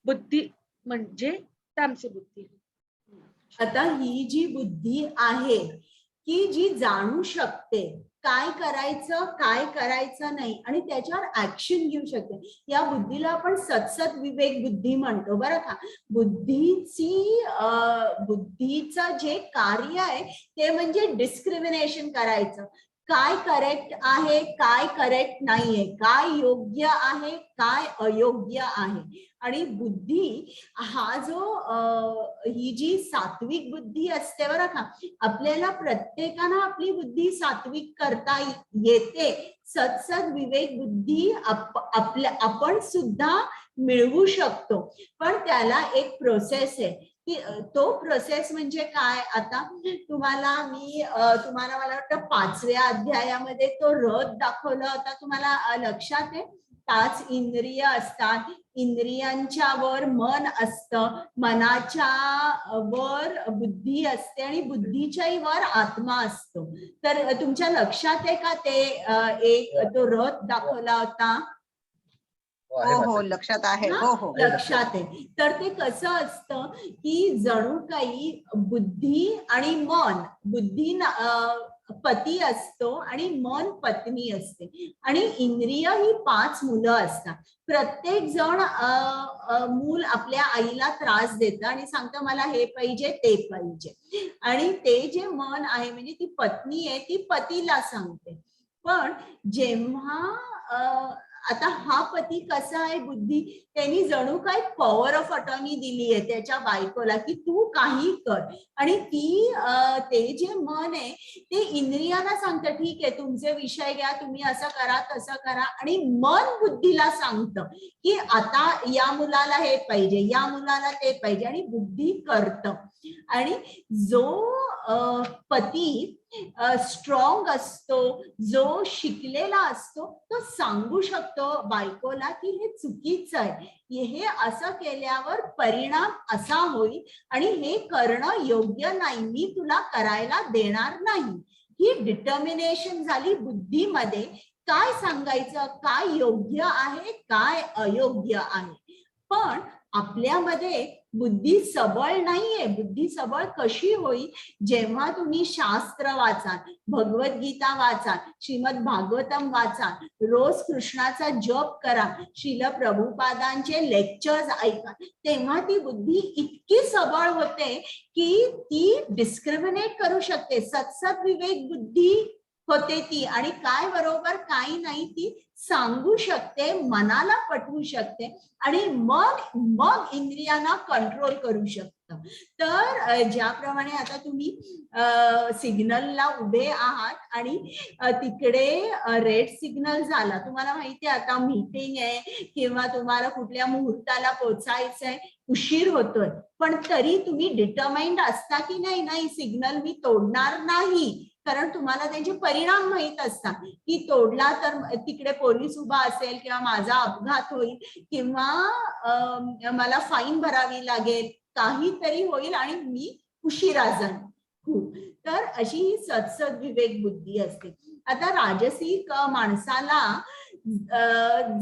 बुद्धी म्हणजे तामसी बुद्धी. आता ही जी बुद्धी आहे की जी जाणू शकते काय करायचं काय करायचं नाही आणि त्याच्यावर ऍक्शन घेऊ शकते, या बुद्धीला आपण सत्सत विवेक बुद्धी म्हणतो बरं का. बुद्धीचं जे कार्य आहे ते म्हणजे डिस्क्रिमिनेशन करायचं, काय करेक्ट आहे काय करेक्ट नाहीये, काय योग्य आहे काय अयोग्य आहे. आणि बुद्धी हा जो ही जी सात्विक बुद्धी असते बरं का, आपल्याला प्रत्येकाला आपली बुद्धी सात्विक करता येते. सत्सद विवेक बुद्धी आपण सुद्धा मिळवू शकतो, पण त्याला एक प्रोसेस आहे की तो प्रोसेस म्हणजे काय. आता तुम्हाला मला वाटतं 5व्या अध्यायामध्ये तो रथ दाखवला होता, तुम्हाला लक्षात आहे. 5 इंद्रिय असतात, इंद्रियांच्या वर मन असतं, मनाच्या वर बुद्धी असते आणि बुद्धीच्याही वर आत्मा असतो. तर तुमच्या लक्षात आहे का ते एक तो रथ दाखवला होता. आहे हो हो माताजी. लक्षात आहे. हा? हो हो लक्षात आहे. तर ते कसं असतं की जणू काही बुद्धी आणि मन, बुद्धी पती असतो आणि मन पत्नी असते आणि इंद्रिय ही 5 मुलं असतात. प्रत्येक जण मूल आपल्या आईला त्रास देतं आणि सांगतं मला हे पाहिजे ते पाहिजे, आणि ते जे मन आहे म्हणजे ती पत्नी आहे ती पतीला सांगते. पण जेव्हा आता हा पती कसा आहे बुद्धी, त्यांनी जणू काय पॉवर ऑफ अटॉर्नी दिली आहे त्याच्या बायकोला की तू काही कर, आणि ते जे मन आहे ते इंद्रियांना सांगतं ठीक आहे तुमचे विषय घ्या, तुम्ही असं करा तसं करा, आणि मन बुद्धीला सांगतं की आता या मुलाला हे पाहिजे, या मुलाला ते पाहिजे, आणि बुद्धी करतं. आणि जो पती स्ट्रॉंग असतो, जो शिकलेला असतो, तो सांगू शकतो बायकोला की हे चुकीचं आहे, हे असं केल्यावर परिणाम असा होईल आणि हे करणं योग्य नाही, मी तुला करायला देणार नाही. ही डिटर्मिनेशन झाली बुद्धीमध्ये, काय सांगायचं, काय योग्य आहे काय अयोग्य आहे. पण आपल्यामध्ये बुद्धी सबळ नाहीये. बुद्धी सबळ कशी होईल, जेव्हा तुम्ही शास्त्र वाचाल, भगवद्गीता वाचाल, श्रीमद भागवतम वाचाल, रोज कृष्णाचा जप करा, श्रील प्रभुपादांचे लेक्चर्स ऐका, तेव्हा ती बुद्धी इतकी सबळ होते की ती डिस्क्रिमिनेट करू शकते. सत्सद विवेक बुद्धी होते ती, आणि काय बरोबर काय नाही ती सांगू शकते, मनाला पटवू शकते, आणि मग इंद्रियांना कंट्रोल करू शकतं. तर ज्याप्रमाणे आता तुम्ही सिग्नलला उभे आहात आणि तिकडे रेड सिग्नल झाला, तुम्हाला माहिती आहे आता मीटिंग आहे किंवा तुम्हाला कुठल्या मुहूर्ताला पोहोचायचंय, उशीर होतोय, पण तरी तुम्ही डिटरमाइंड असता की नाही सिग्नल मी तोडणार नाही, कारण तुम्हाला त्याचे परिणाम माहित असतात की तोडला तर तिकडे पोलीस उभा असेल किंवा माझा अपघात होईल किंवा मला फाईन भरावी लागेल, काहीतरी होईल आणि मी उशिरा जाईन खूप. तर अशी ही सत्सद विवेक बुद्धी असते. आता राजसिक माणसाला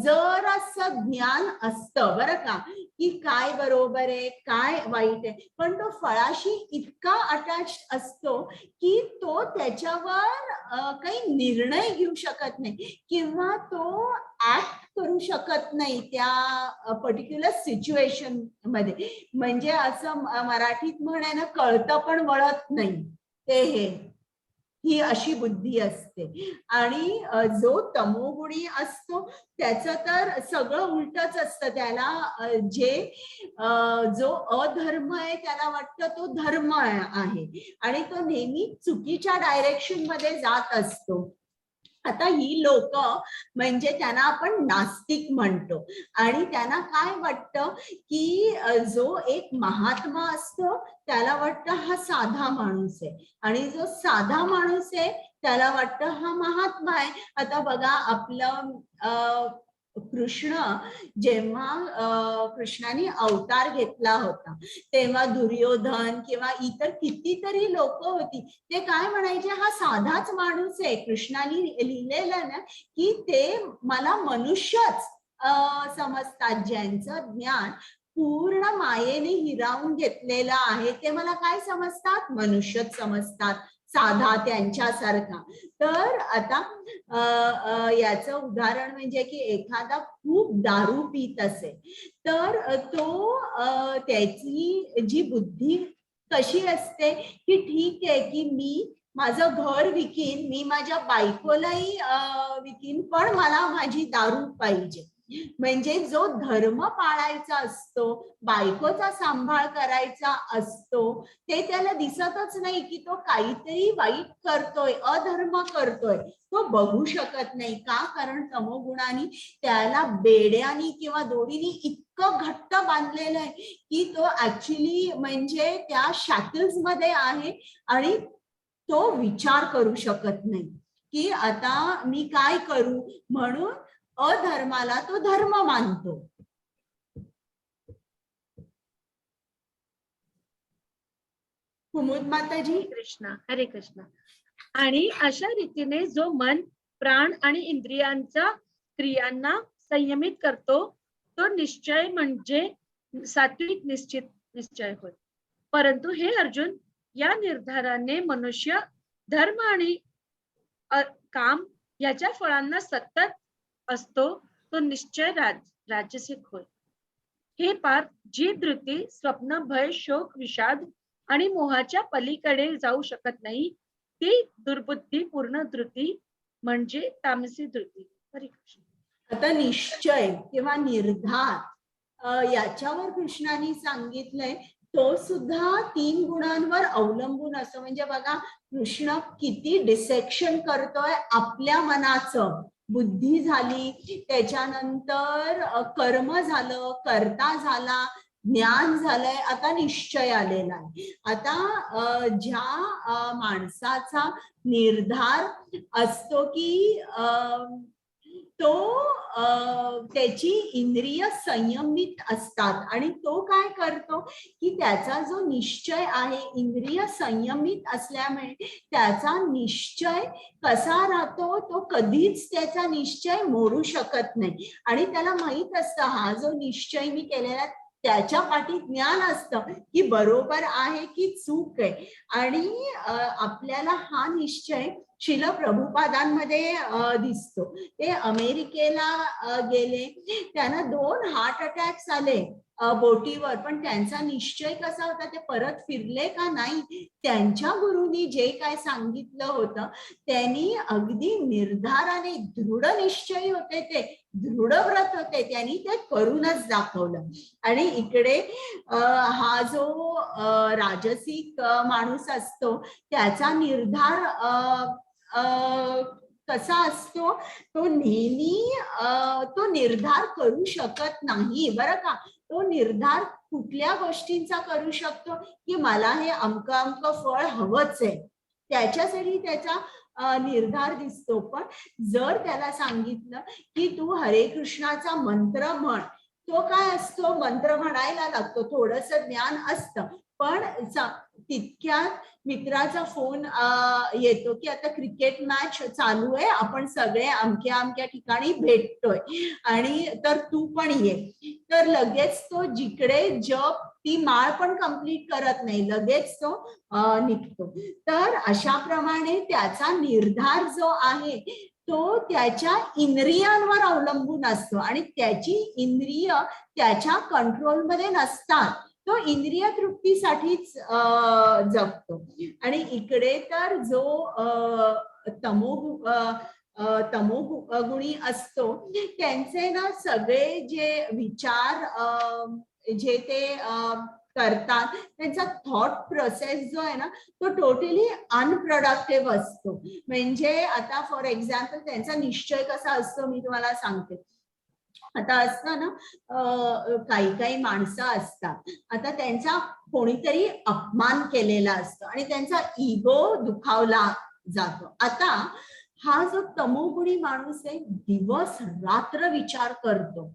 जरासं ज्ञान असतं बरं का, की काय बरोबर आहे काय वाईट आहे, पण तो फळाशी इतका अटॅच असतो की तो त्याच्यावर काही निर्णय घेऊ शकत नाही किंवा तो ऍक्ट करू शकत नाही त्या पर्टिक्युलर सिच्युएशन मध्ये. म्हणजे असं मराठीत म्हणाय ना, कळतं पण वळत नाही ते ही अशी बुद्धी असते. आणि जो तमोगुणी असतो त्याचं तर सगळं उलटच असतं. त्याला जो अधर्म आहे त्याला वाटतं तो धर्म आहे आणि तो नेहमी चुकीच्या डायरेक्शन मध्ये जात असतो. आता ही लोक म्हणजे त्यांना आपण नास्तिक म्हणतो, आणि त्यांना काय वाटतं की जो एक महात्मा असतो त्याला वाटतं हा साधा माणूस आहे, आणि जो साधा माणूस आहे त्याला वाटतं हा महात्मा आहे. आता बघा आपलं कृष्ण जेव्हा कृष्णाने अवतार घेतला होता तेव्हा दुर्योधन किंवा इतर कितीतरी लोक होती, ते काय म्हणायचे हा साधाच माणूस आहे. कृष्णाने लिहिलेलं ना की ते मला मनुष्यच समजतात, ज्यांचं ज्ञान पूर्ण मायेने हिरावून घेतलेलं आहे ते मला काय समजतात, मनुष्यच समजतात, साधा त्यांच्यासारखा. तर आता याचं उदाहरण म्हणजे की एखादा खूप दारू पीत असेल तर तो त्याची जी बुद्धी कशी असते की ठीक आहे की मी माझं घर विकीन, मी माझ्या बायकोलाही विकीन, पण मला माझी दारू पाहिजे. म्हणजे जो धर्म पाळायचा असतो, बायकोचा सांभाळ करायचा असतो, ते त्याला दिसतच नाही की तो काहीतरी वाईट करतोय, अधर्म करतोय, तो बघू शकत नाही. का? कारण तमोगुणाने त्याला बेड्यानी किंवा दोरीनी इतकं घट्ट बांधलेलं आहे की तो ऍक्च्युली म्हणजे त्या शॅकल्स मध्ये आहे आणि तो विचार करू शकत नाही की आता मी काय करू, म्हणून अधर्माला तो धर्म मानतो. कुमुद माताजी. कृष्णा, हरे कृष्णा. आणि अशा रीतीने जो मन, प्राण आणि इंद्रियांच्या क्रियांना संयमित करतो तो निश्चय म्हणजे सात्विक निश्चय होय. परंतु हे अर्जुन, या निर्धाराने मनुष्य धर्म आणि काम याच्या फळांना सतत असतो, तो निश्चय राजसिक होय. हे पार्थ, जी धृती स्वप्न, भय, शोक, विषाद आणि मोहाच्या पलीकडे जाऊ शकत नाही, ती दुर्बुद्धी पूर्ण धृती म्हणजे तामसी धृती. हरे कृष्ण. आता निश्चय किंवा निर्धार याच्यावर कृष्णाने सांगितलंय, तो सुद्धा 3 गुणांवर अवलंबून असतो. म्हणजे बघा कृष्ण किती डिसेक्शन करतोय आपल्या मनाचं. बुद्धी झाली, त्याच्यानंतर कर्म झालं, कर्ता झाला, ज्ञान झालंय, आता निश्चय आलेला आहे. आता ज्या माणसाचा निर्धार असतो की तो त्याची इंद्रिय संयमित असतात आणि तो काय करतो की त्याचा जो निश्चय आहे इंद्रिय संयमित असल्यामुळे त्याचा निश्चय कसा राहतो, तो कधीच त्याचा निश्चय मोडू शकत नाही. आणि त्याला माहित असतं हा जो निश्चय मी केलेला त्याच्या पाठी ज्ञान असतं की बरोबर आहे की चूक आहे. आणि आपल्याला हा निश्चय शिल प्रभुपादांमध्ये दिसतो. ते अमेरिकेला गेले, त्यांना 2 हार्ट अटॅक्स आले बोटीवर, पण त्यांचा निश्चय कसा होता, ते परत फिरले का नाही. त्यांच्या गुरुनी जे काय सांगितलं होतं त्यांनी अगदी निर्धाराने, दृढ निश्चयी होते, ते दृढ व्रत होते, त्यांनी ते करूनच दाखवलं. आणि इकडे हा जो राजसिक माणूस असतो त्याचा निर्धार कसा असतो, तो नेहमी तो निर्धार करू शकत नाही बरं का. तो निर्धार कुठल्या गोष्टींचा करू शकतो की मला हे अमक फळ हवंच आहे, त्याच्यासाठी त्याचा निर्धार दिसतो. पण जर त्याला सांगितलं की तू हरे कृष्णाचा मंत्र म्हण, तो काय असतो, मंत्र म्हणायला लागतो, थोडस ज्ञान असतं, पण तितक्यात मित्राचा फोन येतो की आता क्रिकेट मॅच चालू आहे, आपण सगळे अमक्या ठिकाणी भेटतोय आणि तर तू पण ये. तर लगेच तो जिकडे जप ती माळ पण कंप्लीट करत नाही, लगेच तो निघतो. तर अशा प्रमाणे त्याचा निर्धार जो आहे तो त्याच्या इंद्रियांवर अवलंबून असतो आणि त्याची इंद्रिय त्याच्या कंट्रोलमध्ये नसतात. तो इंद्रिय तृप्तीसाठीच जगतो. आणि इकडे तर जो तमोगुणी असतो त्यांचे ना सगळे जे विचार जे ते करतात, त्यांचा थॉट प्रोसेस जो आहे ना तो टोटली अनप्रोडक्टिव्ह असतो. म्हणजे आता फॉर एक्झाम्पल त्यांचा निश्चय कसा असतो मी तुम्हाला सांगते. आता असतं ना काही माणसं असतात, आता त्यांचा कोणीतरी अपमान केलेला असतो आणि त्यांचा इगो दुखावला जातो. आता हा जो तमोगुणी माणूस आहे दिवस रात्र विचार करतो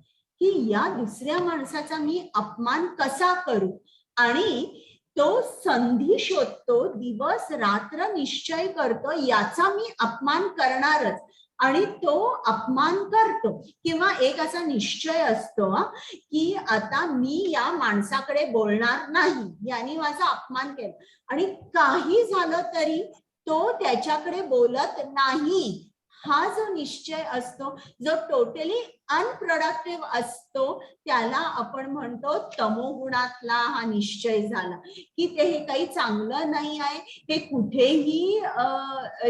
की या दुसऱ्या माणसाचा मी अपमान कसा करू, आणि तो संधी शोधतो, दिवस रात्र निश्चय करतो याचा मी अपमान करणारच, आणि तो अपमान करतो. किंवा एक असा निश्चय असतो की आता मी या माणसाकडे बोलणार नाही, याने माझा अपमान केला, आणि काही झालं तरी तो त्याच्याकडे बोलत नाही. हा जो निश्चय असतो जो टोटली अनप्रोडक्टिव्ह असतो त्याला आपण म्हणतो तमोगुणातला हा निश्चय झाला की ते हे काही चांगलं नाही आहे. हे कुठेही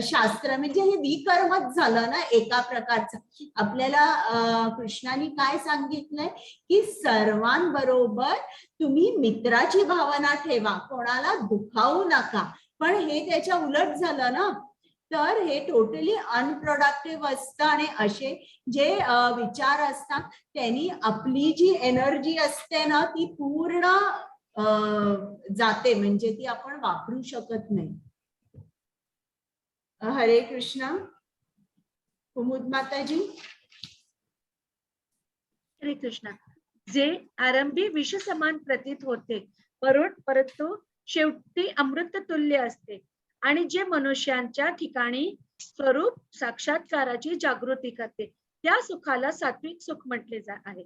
शास्त्र म्हणजे हे विकर्मच झालं ना एका प्रकारचं. आपल्याला कृष्णाने काय सांगितलंय की सर्वांबरोबर तुम्ही मित्राची भावना ठेवा, कोणाला दुखावू नका. पण हे त्याच्या उलट झालं ना, तर हे टोटली अनप्रोडक्टिव्ह असतं. आणि असे जे विचार असतात त्यांनी आपली जी एनर्जी असते ना ती पूर्ण जाते, म्हणजे ती आपण वापरू शकत नाही. हरे कृष्णा. कुमुद माताजी. हरे कृष्णा. जे आरंभी विष समान प्रतीत होते परंतु शेवटी अमृत तुल्य असते, आणि जे मनुष्यांच्या ठिकाणी स्वरूप साक्षात्काराची जागृती करते त्या सुखाला सात्विक सुख म्हटले आहे.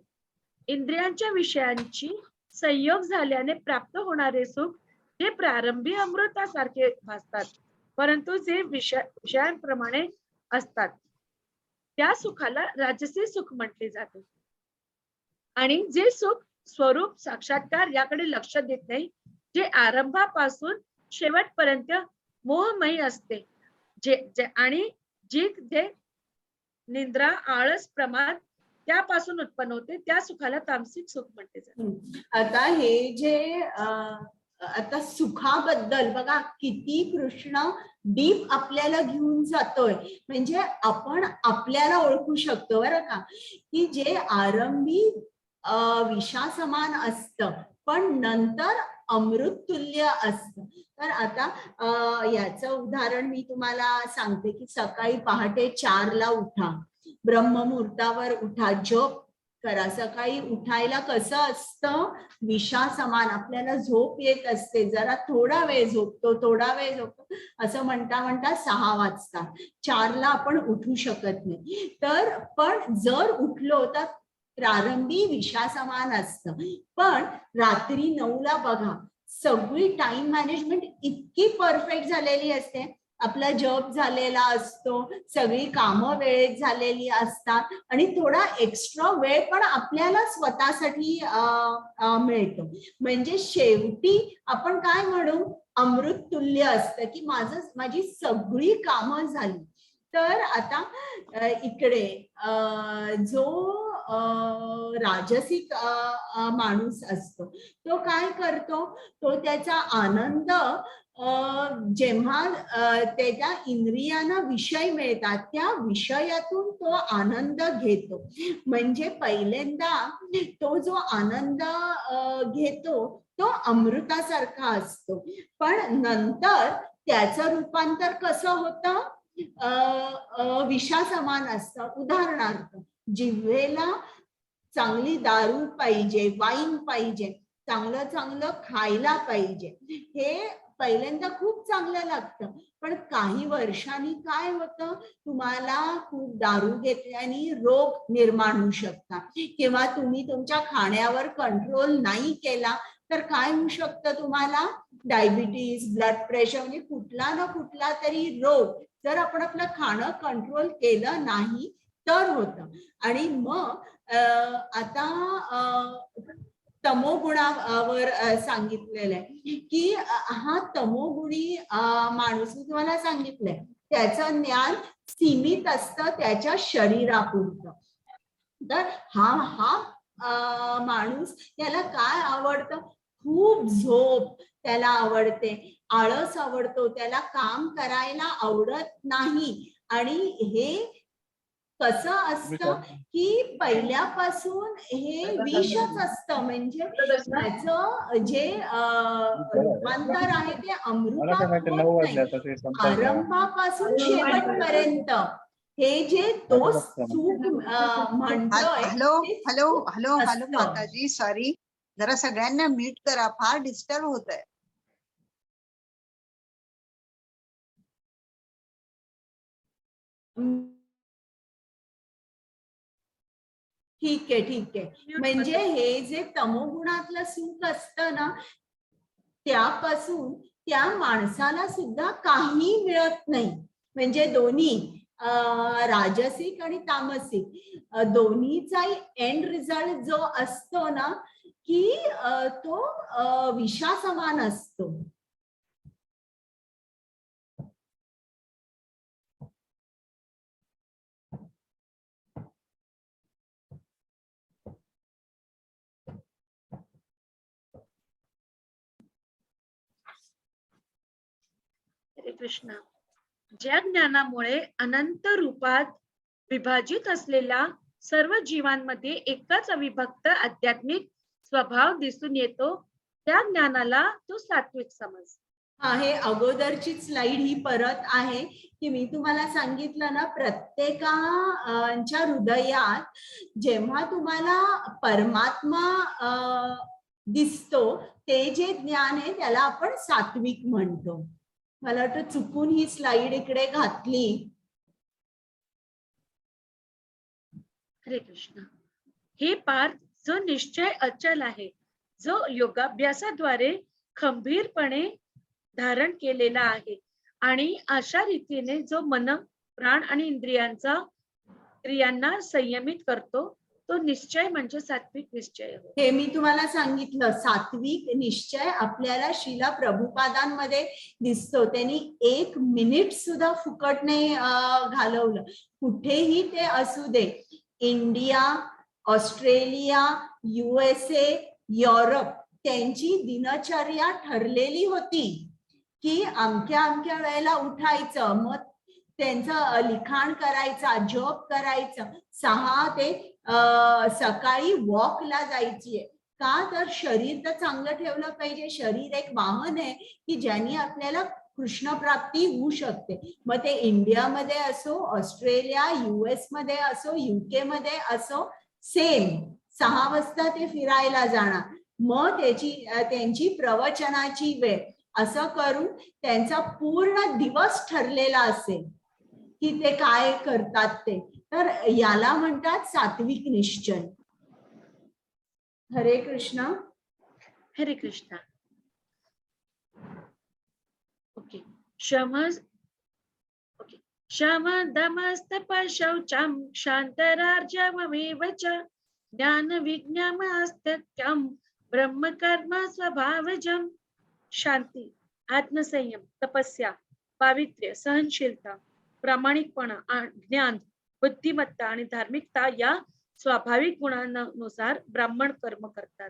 इंद्रियांच्या विषयांची संयोग झाल्याने प्राप्त होणारे सुख जे प्रारंभी अमृतासारखे भासतात, परंतु जे विषयांप्रमाणे असतात, त्या सुखाला राजसी सुख म्हटले जाते. आणि जे सुख स्वरूप साक्षात्कार याकडे लक्ष देत नाही, जे आरंभापासून शेवटपर्यंत मोहमयी असते, आणि जे निद्रा, आळस, प्रमाद त्यापासून उत्पन्न होते, त्या सुखाला तामसिक सुख म्हटले जाते. आता हे जे आता सुखाबद्दल बघा किती कृष्ण डीप आपल्याला घेऊन जातोय, म्हणजे आपण आपल्याला ओळखू शकतो बरं का, की जे आरंभी विषासमान असतं पण नंतर अमृत तुल्य असतं. तर आता याचं उदाहरण मी तुम्हाला सांगते की सकाळी पहाटे 4ला उठा, ब्रह्ममुहूर्तावर उठा, जप करा. सकाळी उठायला कसं असतं, विषासमान आपल्याला झोप येत असते, जरा थोडा वेळ झोपतो असं म्हणता म्हणता 6 वाजता. 4ला आपण उठू शकत नाही. तर पण जर उठलो तर प्रारंभी विषासमान असतं, पण रात्री 9ला बघा सगळी टाइम मॅनेजमेंट इतकी परफेक्ट झालेली असते, आपला जॉब झालेला असतो, सगळी कामं वेळेत झालेली असतात आणि थोडा एक्स्ट्रा वेळ पण आपल्याला स्वतःसाठी मिळतो. म्हणजे शेवटी आपण काय म्हणू, अमृत तुल्य असतं की माझी सगळी कामं झाली. तर आता इकडे जो राजसिक माणूस असतो तो काय करतो, तो त्याचा आनंद जेव्हा त्याच्या इंद्रियांना विषय मिळतात त्या विषयातून तो आनंद घेतो. म्हणजे पहिल्यांदा तो जो आनंद घेतो तो अमृतासारखा असतो, पण नंतर त्याचं रूपांतर कसं होतं, विषासमान असतं. उदाहरणार्थ जिव्हेला चांगली दारू पाहिजे, वाईन पाहिजे, चांगलं चांगलं खायला पाहिजे, हे पहिल्यांदा खूप चांगलं लागतं, पण काही वर्षांनी काय होतं, तुम्हाला खूप दारू घेतल्याने रोग निर्माण होऊ शकतात, किंवा तुम्ही तुमच्या खाण्यावर कंट्रोल नाही केला तर काय होऊ शकतं, तुम्हाला डायबिटीज, ब्लड प्रेशर, म्हणजे कुठला ना कुठला तरी रोग जर आपण आपलं खाणं कंट्रोल केलं नाही तर होतं. आणि मग आता तमोगुणावर सांगितलेलं आहे की हा तमोगुणी माणूस, मी तुम्हाला सांगितलंय त्याचं ज्ञान सीमित असतं त्याच्या शरीरापुरतं. तर हा माणूस, त्याला काय आवडतं, खूप झोप त्याला आवडते, आळस आवडतो, त्याला काम करायला आवडत नाही. आणि हे कसं असतं की पहिल्यापासून हे विषच असतं, म्हणजे त्याचं जे रूपांतर आहे ते अमृतात होत नाही. आरंभापासून शेवटपर्यंत हे जे तो सुख म्हणतोय. हॅलो हॅलो हॅलो हॅलो माताजी, सॉरी, जरा सगळ्यांना म्यूट करा, फार डिस्टर्ब होत आहे. ठीक आहे. म्हणजे हे जे तमोगुणातलं सुख असतं ना, त्यापासून त्या माणसाला सुद्धा काही मिळत नाही. म्हणजे दोन्ही राजसिक आणि तामसिक दोन्हीचाही एंड रिझल्ट जो असतो ना, की तो विषासमान असतो. हरे कृष्ण. ज्या ज्ञानामुळे अनंत रूपात विभाजित असलेल्या सर्व जीवांमध्ये एकच अविभक्त आध्यात्मिक स्वभाव दिसून येतो, त्या ज्ञानाला तो सात्विक समज. आहे अगोदरची स्लाइड ही परत आहे की मी तुम्हाला सांगितलं ना, प्रत्येकाच्या हृदयात जेव्हा तुम्हाला परमात्मा दिसतो ते जे ज्ञान आहे त्याला आपण सात्विक म्हणतो. मला वाटतं चुकून ही स्लाइड इकडे घातली. हरे कृष्ण. हे पार्थ, जो निश्चय अचल आहे, जो योगाभ्यासाद्वारे खंबीरपणे धारण केलेला आहे आणि अशा रीतीने जो मन, प्राण आणि इंद्रियांना संयमित करतो, तो निश्चय म्हणजे सात्विक निश्चय होय. हे मी तुम्हाला सांगितलं, सात्विक निश्चय आपल्याला श्रीला प्रभुपादांमध्ये दिसतो. त्यांनी 1 मिनिट सुद्धा फुकट नाही घालवलं. कुठेही ते असू दे, इंडिया, ऑस्ट्रेलिया, USA, युरोप, त्यांची दिनचर्या ठरलेली होती की अमक्या वेळेला उठायचं, मग त्यांचं लिखाण करायचं, जॉब करायचं, 6 ते सकाळी वॉकला जायची. का तर शरीर तर चांगलं ठेवलं पाहिजे. शरीर एक वाहन आहे की ज्याने आपल्याला कृष्ण प्राप्ती होऊ शकते. मग ते इंडियामध्ये असो, ऑस्ट्रेलिया, US मध्ये असो, UK मध्ये असो, सेम 6 वाजता ते फिरायला जाणार. मग त्यांची प्रवचनाची वेळ, असं करून त्यांचा पूर्ण दिवस ठरलेला असेल की ते काय करतात ते. तर याला म्हणतात सात्विक निश्चय. हरे कृष्ण. हरे कृष्णा. ओके. शम दमस्तप शौचम क्षान्तरार्जवमेव च ज्ञान विज्ञानमस्तक्यं ब्रह्म कर्म स्वभावजम. शांती, आत्मसंयम, तपस्या, पावित्र्य, सहनशीलता, प्रामाणिकपणा, ज्ञान, बुद्धिमत्ता आणि धार्मिकता या स्वाभाविक गुणांनुसार ब्राह्मण कर्म करतात.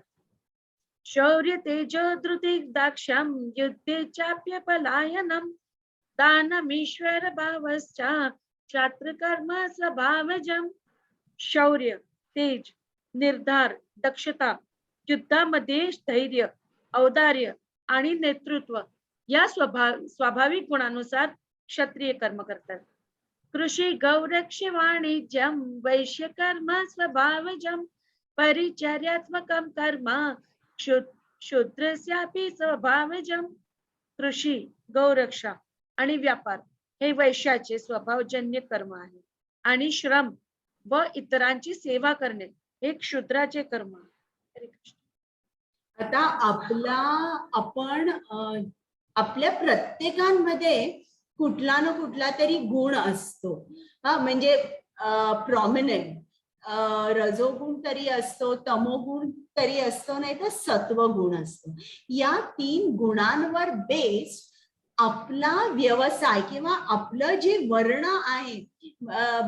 शौर्य, तेज, धृती, दाक्ष्यम, युद्धे चाप्य पलायनम, दानमीश्वर भावश्च क्षात्र कर्म स्वभावजम. शौर्य, तेज, निर्धार, दक्षता, युद्धामध्ये धैर्य, औदार्य आणि नेतृत्व या स्वाभाविक गुणानुसार क्षत्रिय कर्म करतात. कृषी, गौरक्ष, वाणिज्यम, वैश्य कर्म स्वभावजम, परिचर्यात्मकम कर्म शूद्रस्यापि स्वभावजम. कृषी, गौरक्षा आणि व्यापार हे वैश्याचे स्वभावजन्य कर्म आहे आणि श्रम व इतरांची सेवा करणे हे क्षुद्राचे कर्म आहे. आता आपण आपल्या प्रत्येकांमध्ये कुठला ना कुठला तरी गुण असतो. म्हणजे प्रॉमिनंट रजोगुण तरी असतो, तमोगुण तरी असतो, नाही तर सत्वगुण असतो. या 3 गुणांवर बेस्ड आपला व्यवसाय किंवा आपलं जे वर्ण आहे,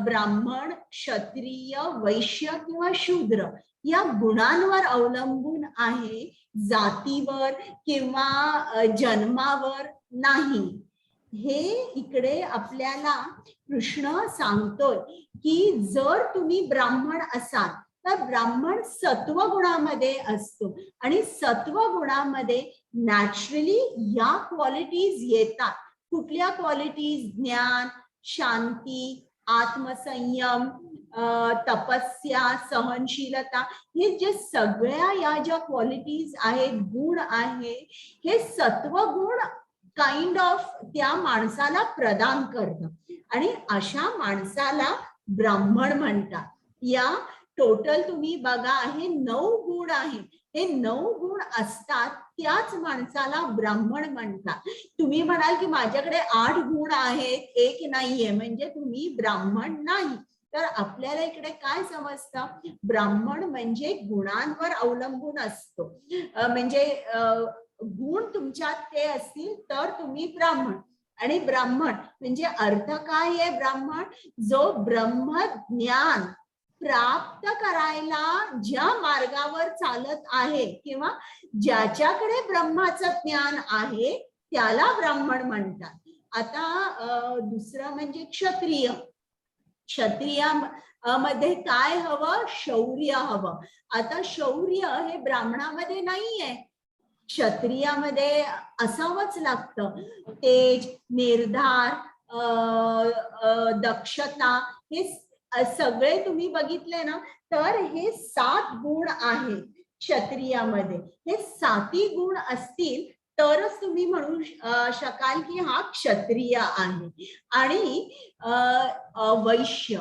ब्राह्मण, क्षत्रिय, वैश्य किंवा शूद्र, या गुणांवर अवलंबून आहे, जातीवर किंवा जन्मावर नाही. हे इकडे आपल्याला कृष्ण सांगतोय की जर तुम्ही ब्राह्मण असाल तर ब्राह्मण सत्वगुणामध्ये असतो आणि सत्वगुणामध्ये नॅचरली या क्वालिटीज येतात. कुठल्या क्वालिटीज? ज्ञान, शांती, आत्मसंयम, तपस्या, सहनशीलता, हे जे सगळ्या या ज्या क्वालिटीज आहेत, गुण आहे, हे सत्वगुण काइंड ऑफ त्या माणसाला प्रदान करतं आणि अशा माणसाला ब्राह्मण म्हणतात. या टोटल तुम्ही बघा, हे 9 गुण आहे. हे 9 गुण असतात त्याच माणसाला ब्राह्मण म्हणतात. तुम्ही म्हणाल की माझ्याकडे 8 गुण आहेत, 1 नाहीये, म्हणजे तुम्ही ब्राह्मण नाही. तर आपल्याला इकडे काय समजतं? ब्राह्मण म्हणजे गुणांवर अवलंबून असतो. म्हणजे गुण तुमच्यात ते असतील तर तुम्ही ब्राह्मण. आणि ब्राह्मण म्हणजे अर्थ काय आहे? ब्राह्मण जो ब्रह्मज्ञान प्राप्त करायला ज्या मार्गावर चालत आहे किंवा ज्याच्याकडे ब्रह्माचं ज्ञान आहे त्याला ब्राह्मण म्हणतात. आता दुसरं म्हणजे क्षत्रिय. क्षत्रियामध्ये काय हवं? शौर्य हवं. आता शौर्य हे ब्राह्मणामध्ये नाहीये, क्षत्रियामध्ये असावंच लागतं. तेज, निर्धार, दक्षता, हे सगळे तुम्ही बघितले ना, तर हे 7 गुण आहेत क्षत्रियामध्ये. हे 7 गुण असतील तरच तुम्ही म्हणू शकाल की हा क्षत्रिय आहे. आणि वैश्य,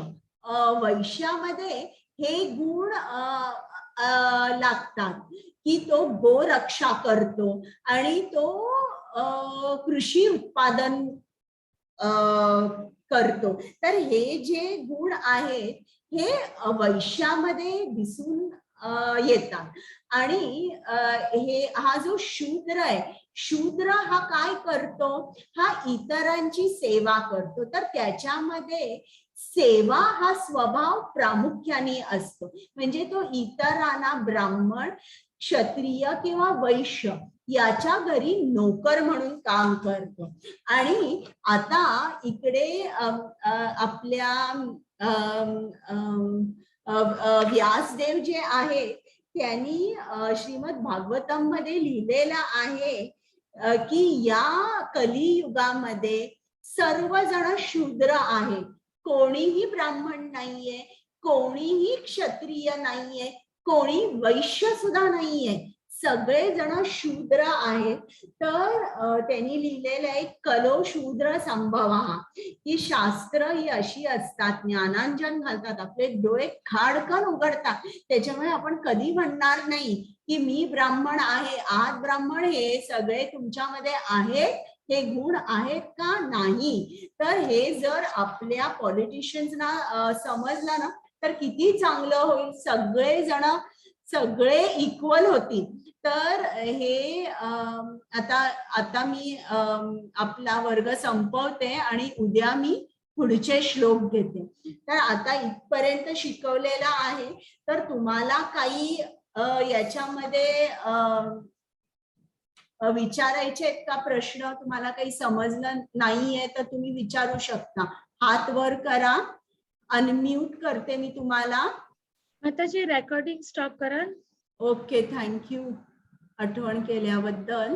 वैश्यामध्ये हे गुण लागतात की तो गोरक्षा करतो आणि तो कृषी उत्पादन करतो. तर हे जे गुण आहेत हे वैश्यामध्ये दिसून येतात. आणि हा जो शूद्र आहे, शूद्र हा काय करतो, हा इतरांची सेवा करतो. तर त्याच्यामध्ये सेवा हा स्वभाव प्रामुख्याने असतो. म्हणजे तो इतरांना ब्राह्मण, क्षत्रिय किंवा वैश्य याच्या घरी नोकर म्हणून काम करतो. आणि आता इकडे आपल्या व्यासदेव जे आहे त्यांनी श्रीमद भागवतम मध्ये लिहिलेलं आहे की या कलियुगामध्ये सर्वजण शूद्र आहेत. कोणीही ब्राह्मण नाहीये, कोणीही क्षत्रिय नाहीये, कोणी वैश्य सुद्धा नाहीये, सगळेजण शूद्र आहेत. तर त्यांनी लिहिलेलं आहे कलो शूद्र संभवा, ही शास्त्र ही अशी असतात, ज्ञानांजन घालतात, आपले डोळे खाडकन उघडतात. त्याच्यामुळे आपण कधी म्हणणार नाही की मी ब्राह्मण आहे, आज ब्राह्मण, हे सगळे तुमच्यामध्ये आहेत, हे गुण आहेत का? नाही. तर हे जर आपल्या पॉलिटिशियन्सना समजलं ना तर किती चांगलं होईल. सगळे इक्वल होतील. तर हे आता मी आपला वर्ग संपवते आणि उद्या मी पुढचे श्लोक घेते. तर आता इथपर्यंत शिकवलेलं आहे. तर तुम्हाला काही याच्यामध्ये विचारायचे आहेत का प्रश्न? तुम्हाला काही समजलं नाहीये तर तुम्ही विचारू शकता. हात वर करा. अनम्यूट करते मी तुम्हाला. माताजी रेकॉर्डिंग स्टॉप करा. ओके, थँक्यू आठवण केल्याबद्दल.